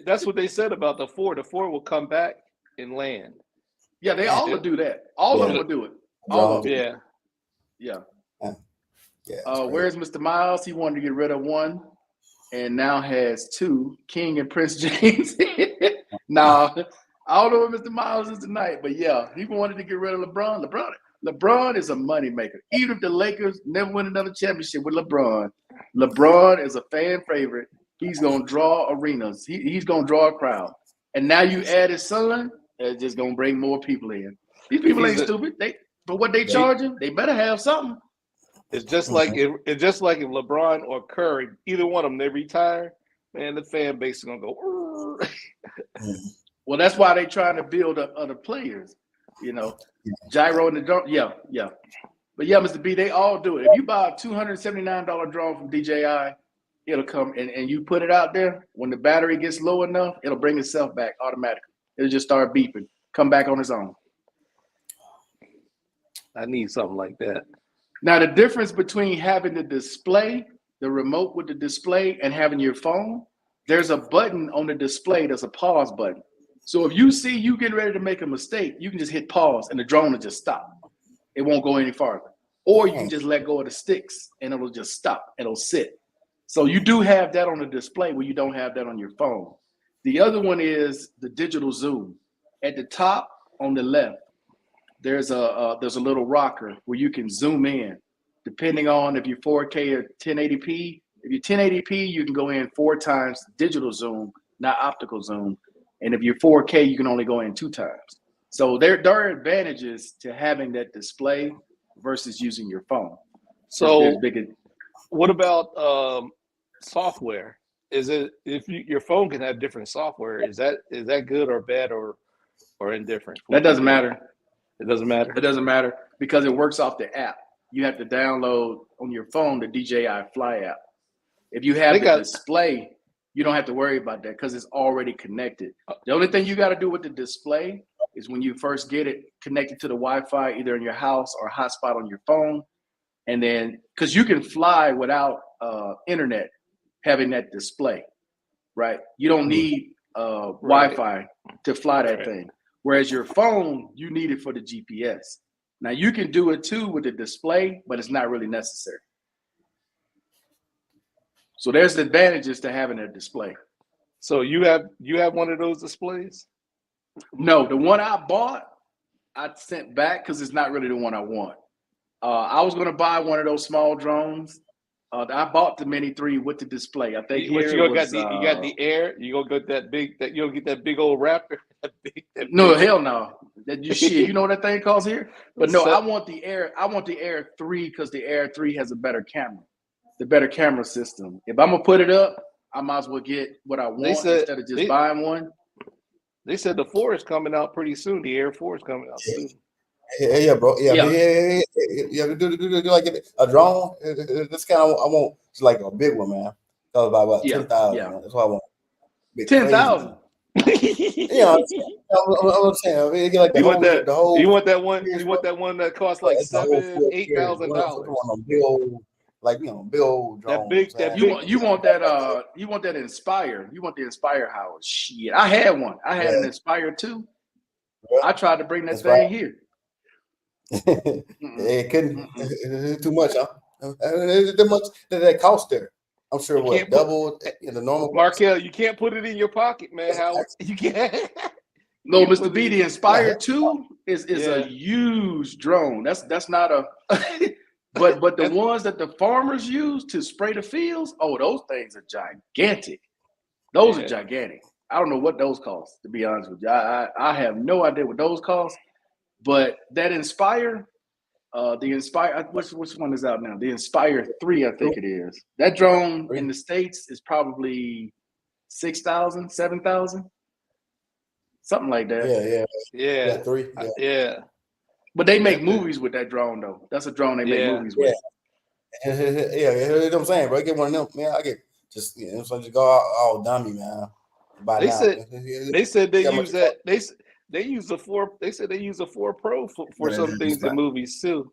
That's what they said about the 4. The 4 will come back and land. Yeah, they all will do that. All of them will do it. All of them. Yeah. Where's Mr. Miles? He wanted to get rid of 1, and now has 2. King and Prince James. Nah, I don't know what Mr. Miles is tonight, but yeah, he wanted to get rid of LeBron. LeBron is a moneymaker. Even if the Lakers never win another championship with LeBron is a fan favorite. He's gonna draw arenas. He's gonna draw a crowd. And now you add his son, it's just gonna bring more people in. These people ain't stupid. For what they charging, they better have something. It's just like if LeBron or Curry, either one of them, they retire, man, the fan base is gonna go. Well, that's why they trying to build up other players. Gyro and the drone. Yeah. But yeah, Mr. B, they all do it. If you buy a $279 drone from DJI, it'll come and you put it out there. When the battery gets low enough, it'll bring itself back automatically. It'll just start beeping, come back on its own. I need something like that. Now, the difference between having the display, the remote with the display, and having your phone, there's a button on the display that's a pause button. So if you see you getting ready to make a mistake, you can just hit pause and the drone will just stop. It won't go any farther. Or you can just let go of the sticks and it'll just stop. It'll sit. So you do have that on the display where you don't have that on your phone. The other one is the digital zoom. At the top on the left, there's a little rocker where you can zoom in, depending on if you're 4K or 1080p. If you're 1080p, you can go in 4 times digital zoom, not optical zoom. And if you're 4K, you can only go in 2 times. So there are advantages to having that display versus using your phone. So what about software? Is it your phone can have different software? Is that good or bad or indifferent? That doesn't matter. It doesn't matter. It doesn't matter because it works off the app. You have to download on your phone the DJI Fly app. If you have the display, you don't have to worry about that because it's already connected. The only thing you got to do with the display is when you first get it connected to the Wi-Fi, either in your house or hotspot on your phone. And then, because you can fly without internet having that display, right? You don't need Wi-Fi to fly that thing. Whereas your phone, you need it for the GPS. Now you can do it too with the display, but it's not really necessary. So there's the advantages to having a display. So you have one of those displays? No, the one I bought, I sent back because it's not really the one I want. I was going to buy one of those small drones. I bought the Mini 3 with the display. I think you got the Air. You gonna get that big? You gonna get that big old Raptor? No, hell no. You know what that thing costs here? But no, I want the Air. I want the Air 3 because the Air 3 has a better camera, the better camera system. If I'm gonna put it up, I might as well get what I want instead of just buying one. They said the 4 is coming out pretty soon. The Air 4 is coming out soon. Yeah, bro. Yeah. Do like a drone. This kind of I want. It's like a big one, man. That was about 10,000. Yeah. That's what I want. 10,000. Yeah, I'm saying. I mean, like you want that one? You want that one that costs like $7,000-$8,000? Big old, big old drone. You want that Inspire. You want the Inspire house. Shit. I had one. I had an Inspire too. I tried to bring that thing here. It couldn't too much, huh? That much that cost there. I'm sure what double in the normal. Markel, you can't put it in your pocket, man. How you can't? No, Mr. B, the Inspire 2 is a huge drone. That's not a but the ones that the farmers use to spray the fields, those things are gigantic. Those are gigantic. I don't know what those cost, to be honest with you. I have no idea what those cost. But that Inspire, which one is out now? The Inspire 3, I think it is. That drone in the States is probably 6,000, 7,000, something like that. Yeah. 3. Yeah. But they make movies with that drone, though. That's a drone they make movies with. Yeah, you know what I'm saying, bro. I get one of them, man. I get just just go all dummy, man. They said they use that. They use a 4. They said they use a 4 Pro for some things in movies too.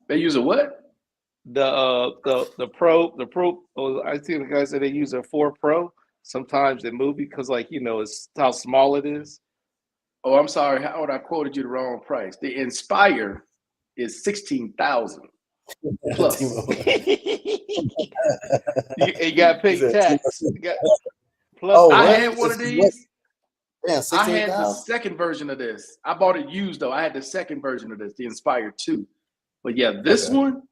They use a what? The Pro. I see the guys say they use a 4 Pro sometimes in movie because it's how small it is. Oh, I'm sorry. Howard, I quoted you the wrong price. The Inspire is 16,000 plus. You got to pay tax. Plus, I had one of these. Yeah, I had the second version of this. I bought it used though. I had the second version of this, the Inspire 2. But yeah, this one,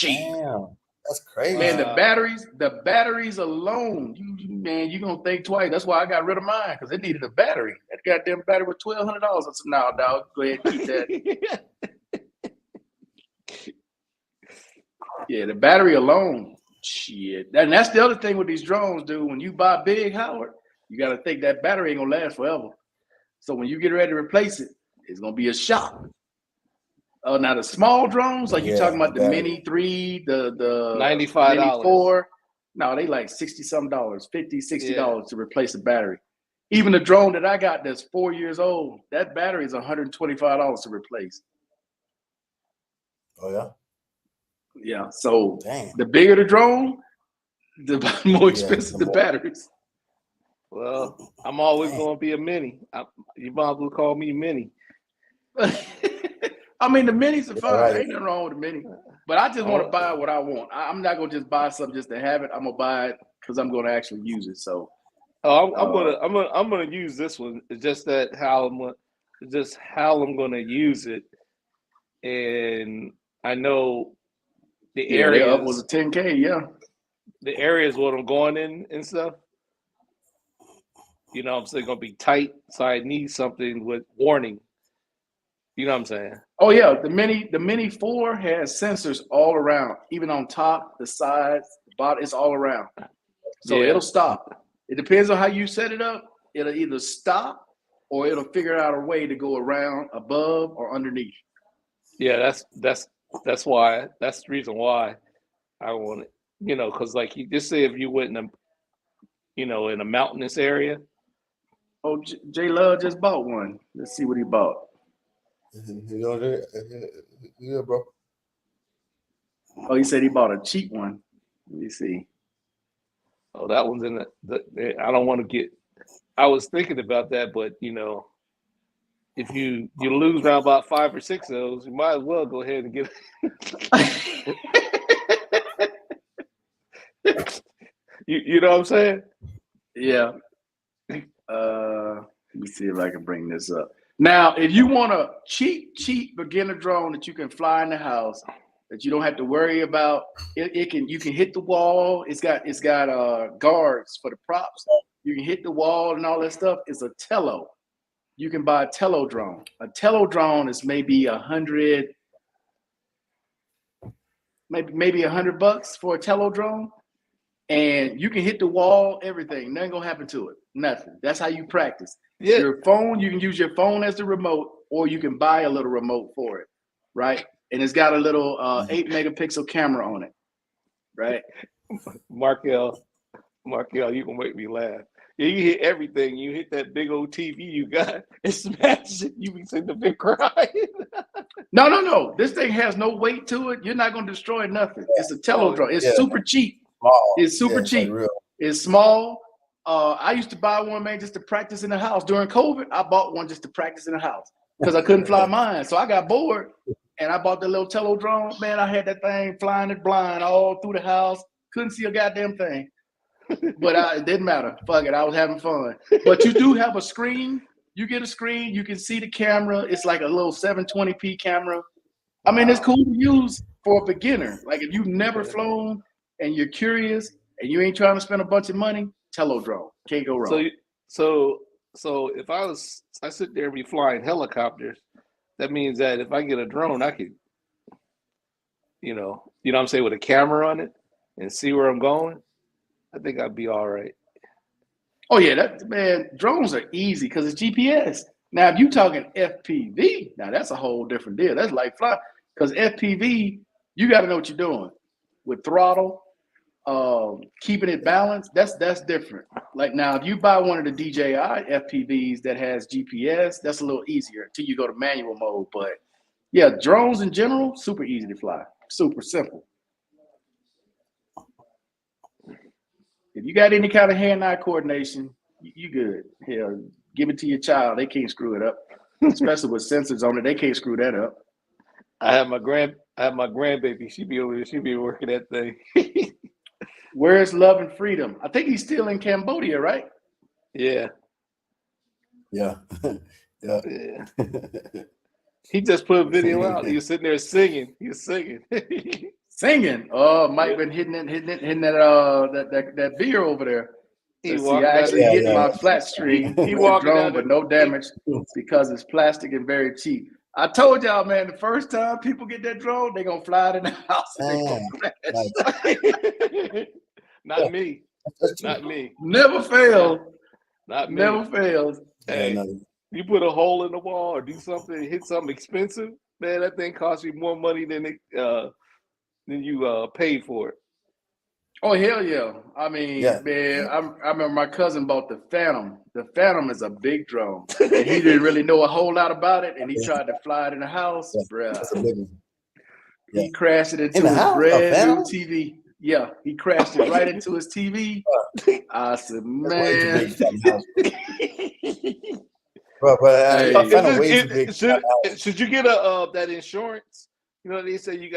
damn, that's crazy. Man, the batteries alone, you're gonna think twice. That's why I got rid of mine because it needed a battery. That goddamn battery was $1,200. I said, "No, dog, go ahead, keep that." Yeah, the battery alone, shit. And that's the other thing with these drones, dude. When you buy big, Howard, you got to think that battery ain't gonna last forever. So when you get ready to replace it, it's gonna be a shock. Now the small drones, like you're talking about the Mini 3, the $95, Mini 4, no, they like $60-something, $50, $60 to replace the battery. Even the drone that I got that's 4 years old, that battery is $125 to replace. Oh yeah. Yeah. So the bigger the drone, the more expensive the batteries. Well, I'm always going to be a Mini. You might as well call me Mini. I mean, the Minis are fine. Ain't nothing wrong with the Mini. But I just want to Oh. buy what I want. I'm not gonna just buy something just to have it. I'm gonna buy it because I'm gonna actually use it. So I'm gonna use this one. It's just that how I'm gonna use it, and I know the yeah, they're up was areas, a 10K. Yeah. the areas what I'm going in and stuff. You know, I'm still gonna be tight, so I need something with warning. You know what I'm saying? Oh yeah, the Mini 4 has sensors all around, even on top, the sides, the bottom, it's all around. So Yeah. it'll stop. It depends on how you set it up. It'll either stop or it'll figure out a way to go around, above, or underneath. Yeah, that's why. That's the reason why I want it. You know, because like you just say, if you went in a, you know, in a mountainous area. Oh, J Love just bought one. Let's see what he bought. You know, yeah, bro. Oh, he said he bought a cheap one. Let me see. Oh, that one's in the I don't want to get. I was thinking about that, but you know, if you lose around about 5 or 6 of those, you might as well go ahead and get. You know what I'm saying? Yeah. Let me see if I can bring this up. Now, if you want a cheap beginner drone that you can fly in the house, that you don't have to worry about, you can hit the wall. It's got guards for the props. You can hit the wall and all that stuff. It's a Tello. You can buy a Tello drone. A Tello drone is maybe $100 $100 for a Tello drone. And you can hit the wall, everything. Nothing gonna happen to it. Nothing. That's how you practice. Yeah. Your phone, you can use your phone as the remote, or you can buy a little remote for it, right? And it's got a little 8 megapixel camera on it, right? Markel, you can make me laugh. Yeah, you hit everything. You hit that big old TV you got and smash it. You be sitting there crying. No. This thing has no weight to it. You're not gonna destroy nothing. It's a Tello drone. It's super cheap. Small. It's super It's cheap. like real. It's small. I used to buy one, man, just to practice in the house. During COVID, I bought one just to practice in the house because I couldn't fly mine. So I got bored and I bought the little Tello drone. Man, I had that thing flying it blind all through the house. Couldn't see a goddamn thing. But it didn't matter. Fuck it. I was having fun. But you do have a screen. You get a screen. You can see the camera. It's like a little 720p camera. I mean, it's cool to use for a beginner. Like if you've never flown and you're curious and you ain't trying to spend a bunch of money, Tello drone. Can't go wrong. So if I sit there and be flying helicopters, that means that if I get a drone, I could, you know what I'm saying, with a camera on it and see where I'm going. I think I'd be all right. Oh yeah, drones are easy because it's GPS. Now, if you talking FPV, now that's a whole different deal. That's like fly, because FPV, you got to know what you're doing with throttle, keeping it balanced. That's different. Like now, if you buy one of the DJI FPVs that has GPS, that's a little easier until you go to manual mode. But yeah, drones in general, super easy to fly, super simple. If you got any kind of hand-eye coordination, you good. Hell, give it to your child. They can't screw it up. Especially with sensors on it, they can't screw that up. I have my grandbaby. She be over there. She be working that thing. Where's Love and Freedom? I think he's still in Cambodia, right? Yeah. Yeah. He just put a video out. He was sitting there singing. He was singing. Singing. Oh, Mike been hitting that beer over there. I actually hit my flat screen. He walked drone, but no damage because it's plastic and very cheap. I told y'all, man, the first time people get that drone, they're gonna fly it in the house. Not me. Not me. Never fails. Not me. Never fails. Hey, you put a hole in the wall or do something, hit something expensive, man, that thing costs you more money than you paid for it. Oh hell yeah! I mean, man, I remember my cousin bought the Phantom. The Phantom is a big drone, and he didn't really know a whole lot about it, and he tried to fly it in the house, bruh. He crashed it into his brand new TV. Yeah, he crashed it right into his TV. I said, man. Should you get that insurance You know what they say? You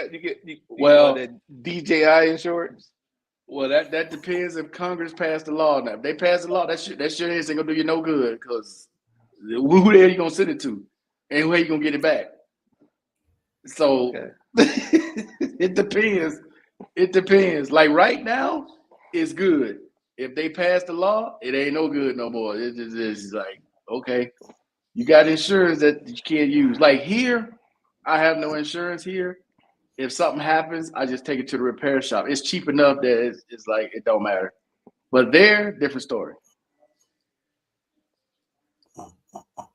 Well, that DJI insurance. well, that depends if Congress passed the law. Now, if they pass the law, that sure ain't gonna do you no good because who the hell you gonna send it to, and where you gonna get it back? So Okay. it depends. It depends. Like right now, it's good. If they pass the law, it ain't no good no more. It's like, okay, you got insurance that you can't use. Like here, I have no insurance here. If something happens, I just take it to the repair shop. It's cheap enough that it's like it don't matter. But there, different story.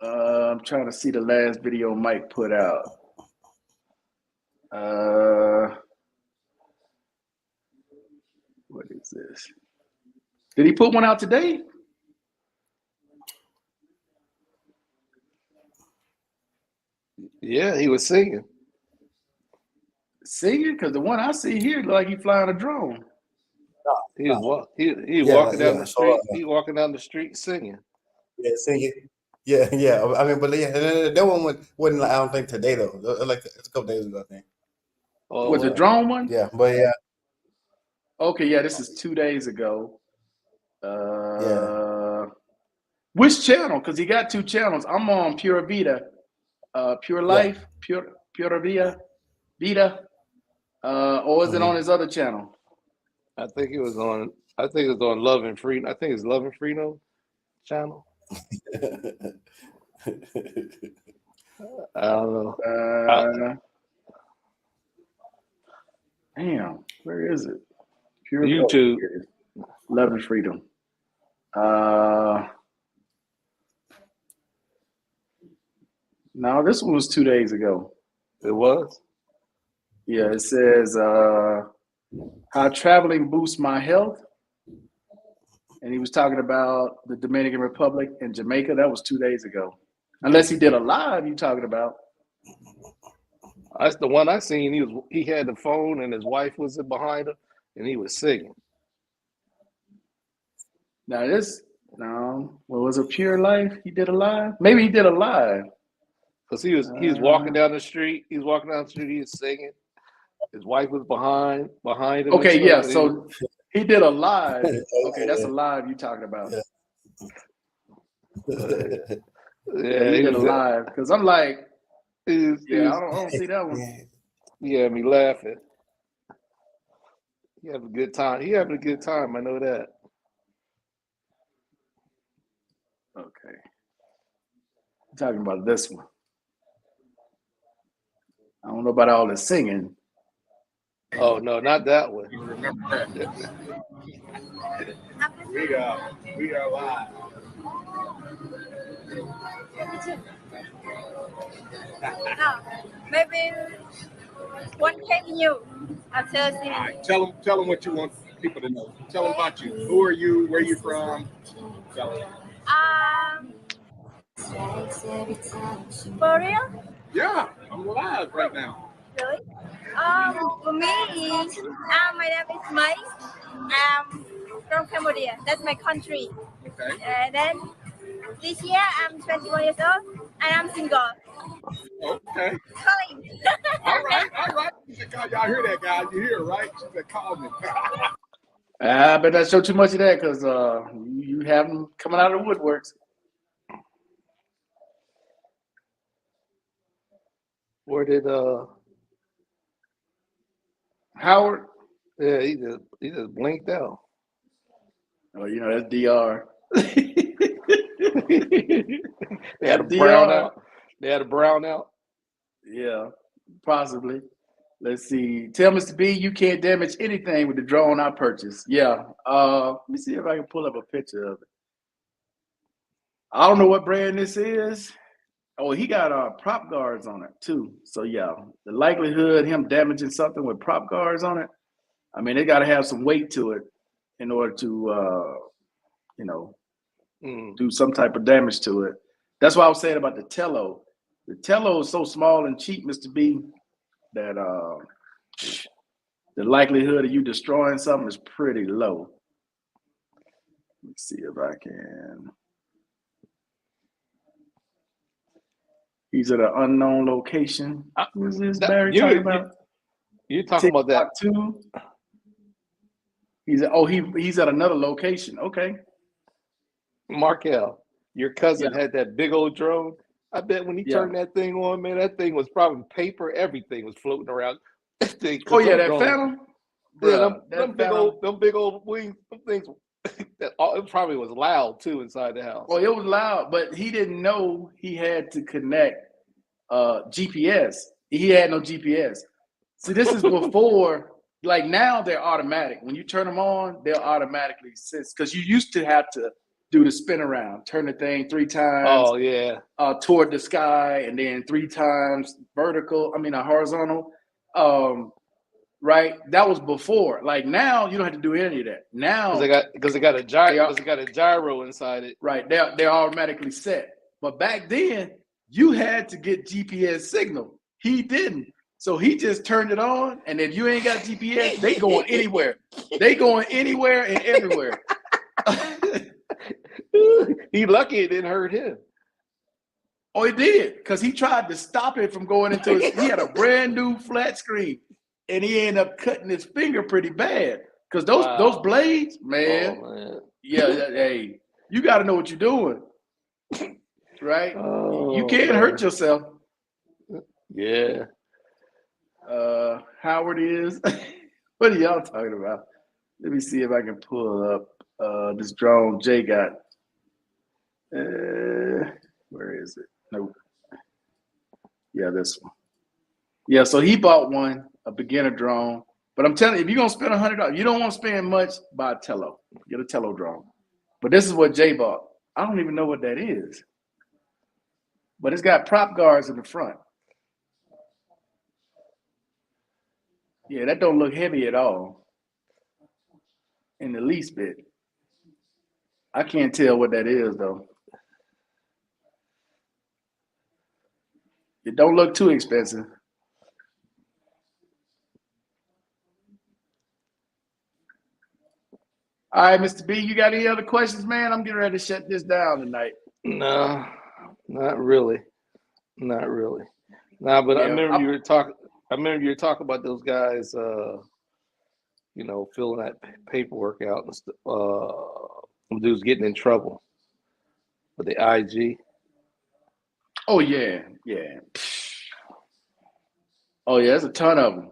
I'm trying to see the last video Mike put out. What is this? Did he put one out today? Yeah, he was singing. Singing? Because the one I see here look like he flying a drone. He was Yeah, walking down yeah, the so, street. He walking down the street singing. Yeah, singing. Yeah, yeah. I mean, but yeah, that one wasn't. Like, I don't think today though. Like it's a couple days ago, I think. Oh, Was the well. drone one? Yeah, but yeah, Okay, yeah, this is 2 days ago. yeah. Which channel? Because he got two channels. I'm on Pura Vida, Pure Life, Pura Vida, or is it on his other channel? I think it was on. I think it was on Love and Freedom. I think it's Love and Freedom channel. I don't know. Damn, where is it? Pure YouTube. Love and Freedom. No, this one was 2 days ago. It was. Yeah, it says how traveling boosts my health. And he was talking about the Dominican Republic and Jamaica. That was 2 days ago. Unless he did a live, you talking about? That's the one I seen. He had the phone and his wife was behind him, and he was singing. Now what was it? Pure Life? He did a live? Maybe he did a live. Because he was walking down the street. He was walking down the street. He was singing. His wife was behind him. Okay, yeah. So he did a live. Okay, that's a live you talking about. Yeah, he did a live. Because I'm like, I don't see that one. Yeah, me laughing. He having a good time. He having a good time. I know that. Okay. I'm talking about this one. I don't know about all the singing. Oh no, not that one. You remember that? We are live. No, maybe one came new after All right, tell them what you want people to know. Tell them about you. Who are you? Where you from? Tell them. For real? Yeah, I'm live right now. Really? For me, my name is Mai. I'm from Cambodia. That's my country. Okay. And then this year I'm 21 years old and I'm single. Okay. Calling. All right. Y'all hear that, guys? You hear, right? She said, call me. I better not show too much of that because you have them coming out of the woodworks. Where did Howard? Yeah, he just blinked out. Oh, that's DR. They had a brown out. They had a brown out. Yeah, possibly. Let's see. Tell Mr. B you can't damage anything with the drone I purchased. Yeah. Let me see if I can pull up a picture of it. I don't know what brand this is. Oh, he got prop guards on it too. So yeah, the likelihood him damaging something with prop guards on it, I mean, they got to have some weight to it in order to, do some type of damage to it. That's why I was saying about the Tello. The Tello is so small and cheap, Mr. B, that the likelihood of you destroying something is pretty low. Let's see if I can. He's at an unknown location. Who's this Barry you- talking you- about? You're talking about that. TikTok 2. He's at another location. Okay. Markel, your cousin had that big old drone. I bet when he turned that thing on, man, that thing was probably paper. Everything was floating around. That thing, Oh yeah, that drones, Phantom. Yeah, Bruh, them big old wings, them things. It probably was loud too inside the house. Oh, it was loud, but he didn't know he had to connect GPS. He had no GPS. See, this is before. Like now, they're automatic. When you turn them on, they'll automatically sense. Because you used to have to do the spin around, turn the thing 3 times. Oh yeah. Toward the sky, and then 3 times horizontal. Right. That was before. Like now, you don't have to do any of that. Now, because it got a gyro inside it. Right. They're automatically set. But back then, you had to get GPS signal. He didn't. So he just turned it on, and if you ain't got GPS, they going anywhere. They going anywhere and everywhere. He lucky it didn't hurt him. Oh, it did, because he tried to stop it from going into his. He had a brand new flat screen, and he ended up cutting his finger pretty bad. Because those blades, man. Oh, man. Yeah, hey, you got to know what you're doing, right? Oh, you can't hurt yourself. Yeah. Howard is. What are y'all talking about? Let me see if I can pull up this drone Jay got. Where is it? Nope. Yeah, this one. Yeah, so he bought a beginner drone. But I'm telling you, if you're gonna spend $100, you don't want to spend much, buy a Tello. Get a Tello drone. But this is what Jay bought. I don't even know what that is. But it's got prop guards in the front. Yeah, that don't look heavy at all. In the least bit. I can't tell what that is though. It don't look too expensive. All right, Mr. B, you got any other questions, man? I'm getting ready to shut this down tonight. No, not really. Not really. No, but Yeah, I remember you were talking about those guys, filling that paperwork out and dudes getting in trouble with the IG. Oh yeah. Oh yeah, there's a ton of them.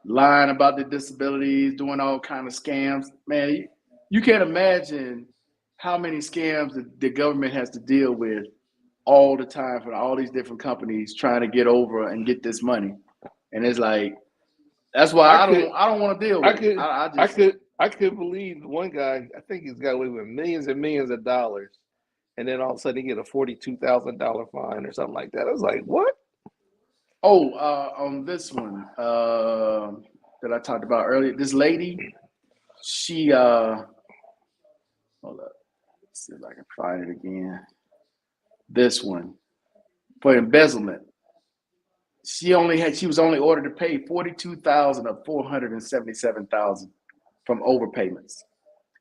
Lying about their disabilities, doing all kind of scams. Man, you can't imagine how many scams the government has to deal with all the time for all these different companies trying to get over and get this money. And it's like, that's why I don't want to deal with it. I could believe one guy, I think he's got away with millions and millions of dollars, and then all of a sudden he get a $42,000 fine or something like that. I was like, what? Oh, on this one that I talked about earlier, this lady, she hold up, let's see if I can find it again. This one for embezzlement. She was only ordered to pay $42,000 of $477,000 from overpayments.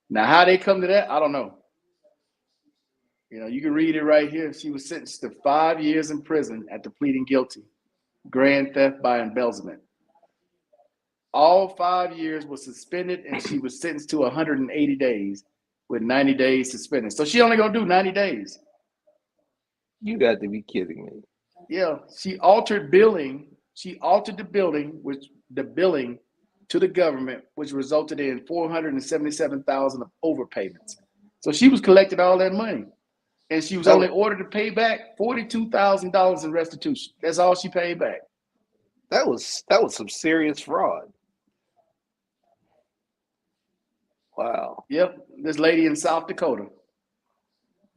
Now, how they come to that, I don't know. You can read it right here. She was sentenced to 5 years in prison after pleading guilty. Grand theft by embezzlement. All 5 years was suspended, and she was sentenced to 180 days with 90 days suspended. So she only gonna do 90 days. You got to be kidding me. Yeah, she altered billing. She altered the billing to the government, which resulted in $477,000 of overpayments. So she was collecting all that money, and she was only ordered to pay back $42,000 in restitution. That's all she paid back. That was some serious fraud. Wow. Yep, this lady in South Dakota.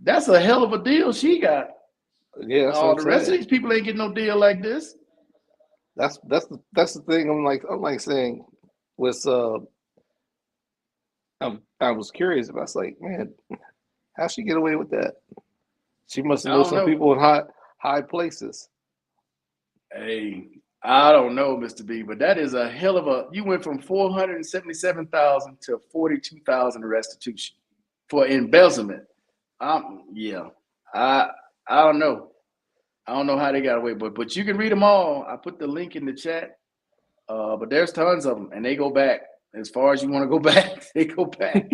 That's a hell of a deal she got. Yeah, that's all what the I'm rest saying. of these people ain't getting no deal like this. That's the thing. I'm like saying was I was curious about. I was like, man, how'd she get away with that? She must have known some people in high places. Hey, I don't know, Mr. B, but that is a hell of a. You went from $477,000 to $42,000 restitution for embezzlement. I don't know. I don't know how they got away, but you can read them all. I put the link in the chat. But there's tons of them, and they go back as far as you want to go back. They go back.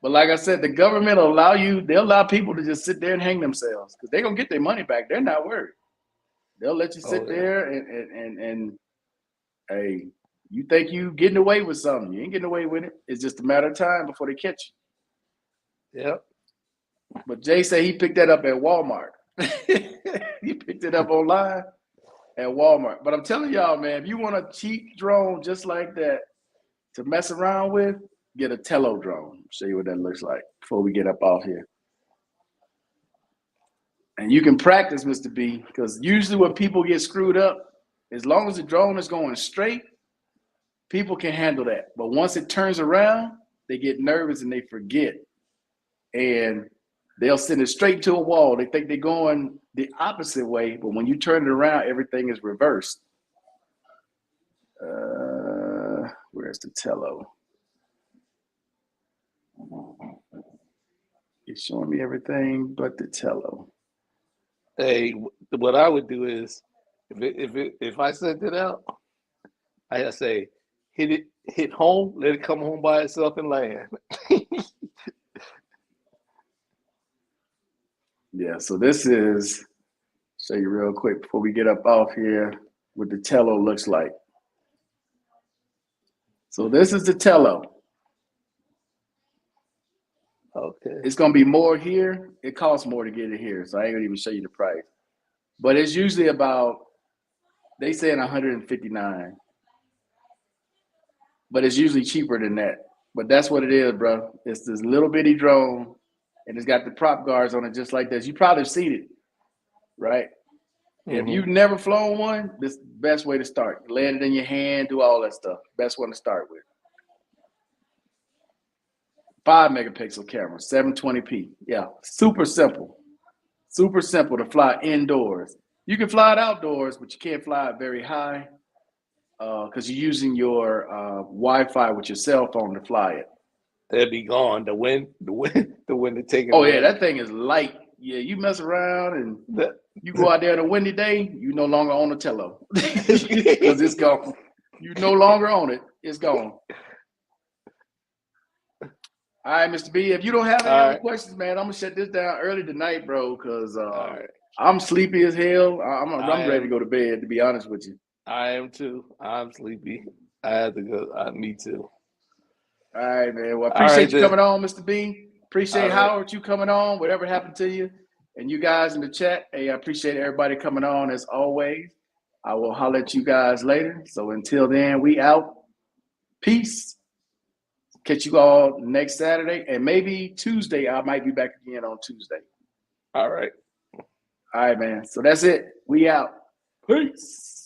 But like I said, the government will allow you. They'll allow people to just sit there and hang themselves because they're gonna get their money back. They're not worried. They'll let you sit there and hey, you think you getting away with something? You ain't getting away with it. It's just a matter of time before they catch you. Yep. But Jay said he picked that up at Walmart. He picked it up online at Walmart. But I'm telling y'all, man, if you want a cheap drone just like that to mess around with, get a Tello drone. Show you what that looks like before we get up off here. And you can practice, Mr. B, because usually when people get screwed up, as long as the drone is going straight, people can handle that. But once it turns around, they get nervous and they forget. And they'll send it straight to a wall. They think they're going the opposite way, but when you turn it around, everything is reversed. Where's the Tello? It's showing me everything but the Tello. Hey, what I would do is, if I sent it out, I say hit home, let it come home by itself and land. Yeah, so this is, show you real quick before we get up off here, what the Tello looks like. So this is the Tello. Okay. It's gonna be more here. It costs more to get it here, so I ain't gonna even show you the price. But it's usually about, they saying 159. But it's usually cheaper than that. But that's what it is, bro. It's this little bitty drone, and it's got the prop guards on it just like this. You probably have seen it, right? If you've never flown one, this is the best way to start. Land it in your hand, do all that stuff. Best one to start with. 5 megapixel camera, 720p. Yeah, super simple. Super simple to fly indoors. You can fly it outdoors, but you can't fly it very high because you're using your Wi-Fi with your cell phone to fly it. They'll be gone. The wind to take it. Oh yeah, that thing is light. Yeah, you mess around and you go out there on a windy day, you no longer own a Tello because it's gone. You no longer own it. It's gone. All right, Mr. B, if you don't have any other questions, man, I'm gonna shut this down early tonight, bro, because I'm sleepy as hell. I'm ready to go to bed, to be honest with you. I am too. I'm sleepy. I have to go. Me too. All right, man. Well, I appreciate you coming on, Mr. B. Appreciate Howard, you coming on, whatever happened to you. And you guys in the chat, hey, I appreciate everybody coming on as always. I will holler at you guys later. So until then, we out. Peace. Catch you all next Saturday. And maybe Tuesday, I might be back again on Tuesday. All right. All right, man. So that's it. We out. Peace.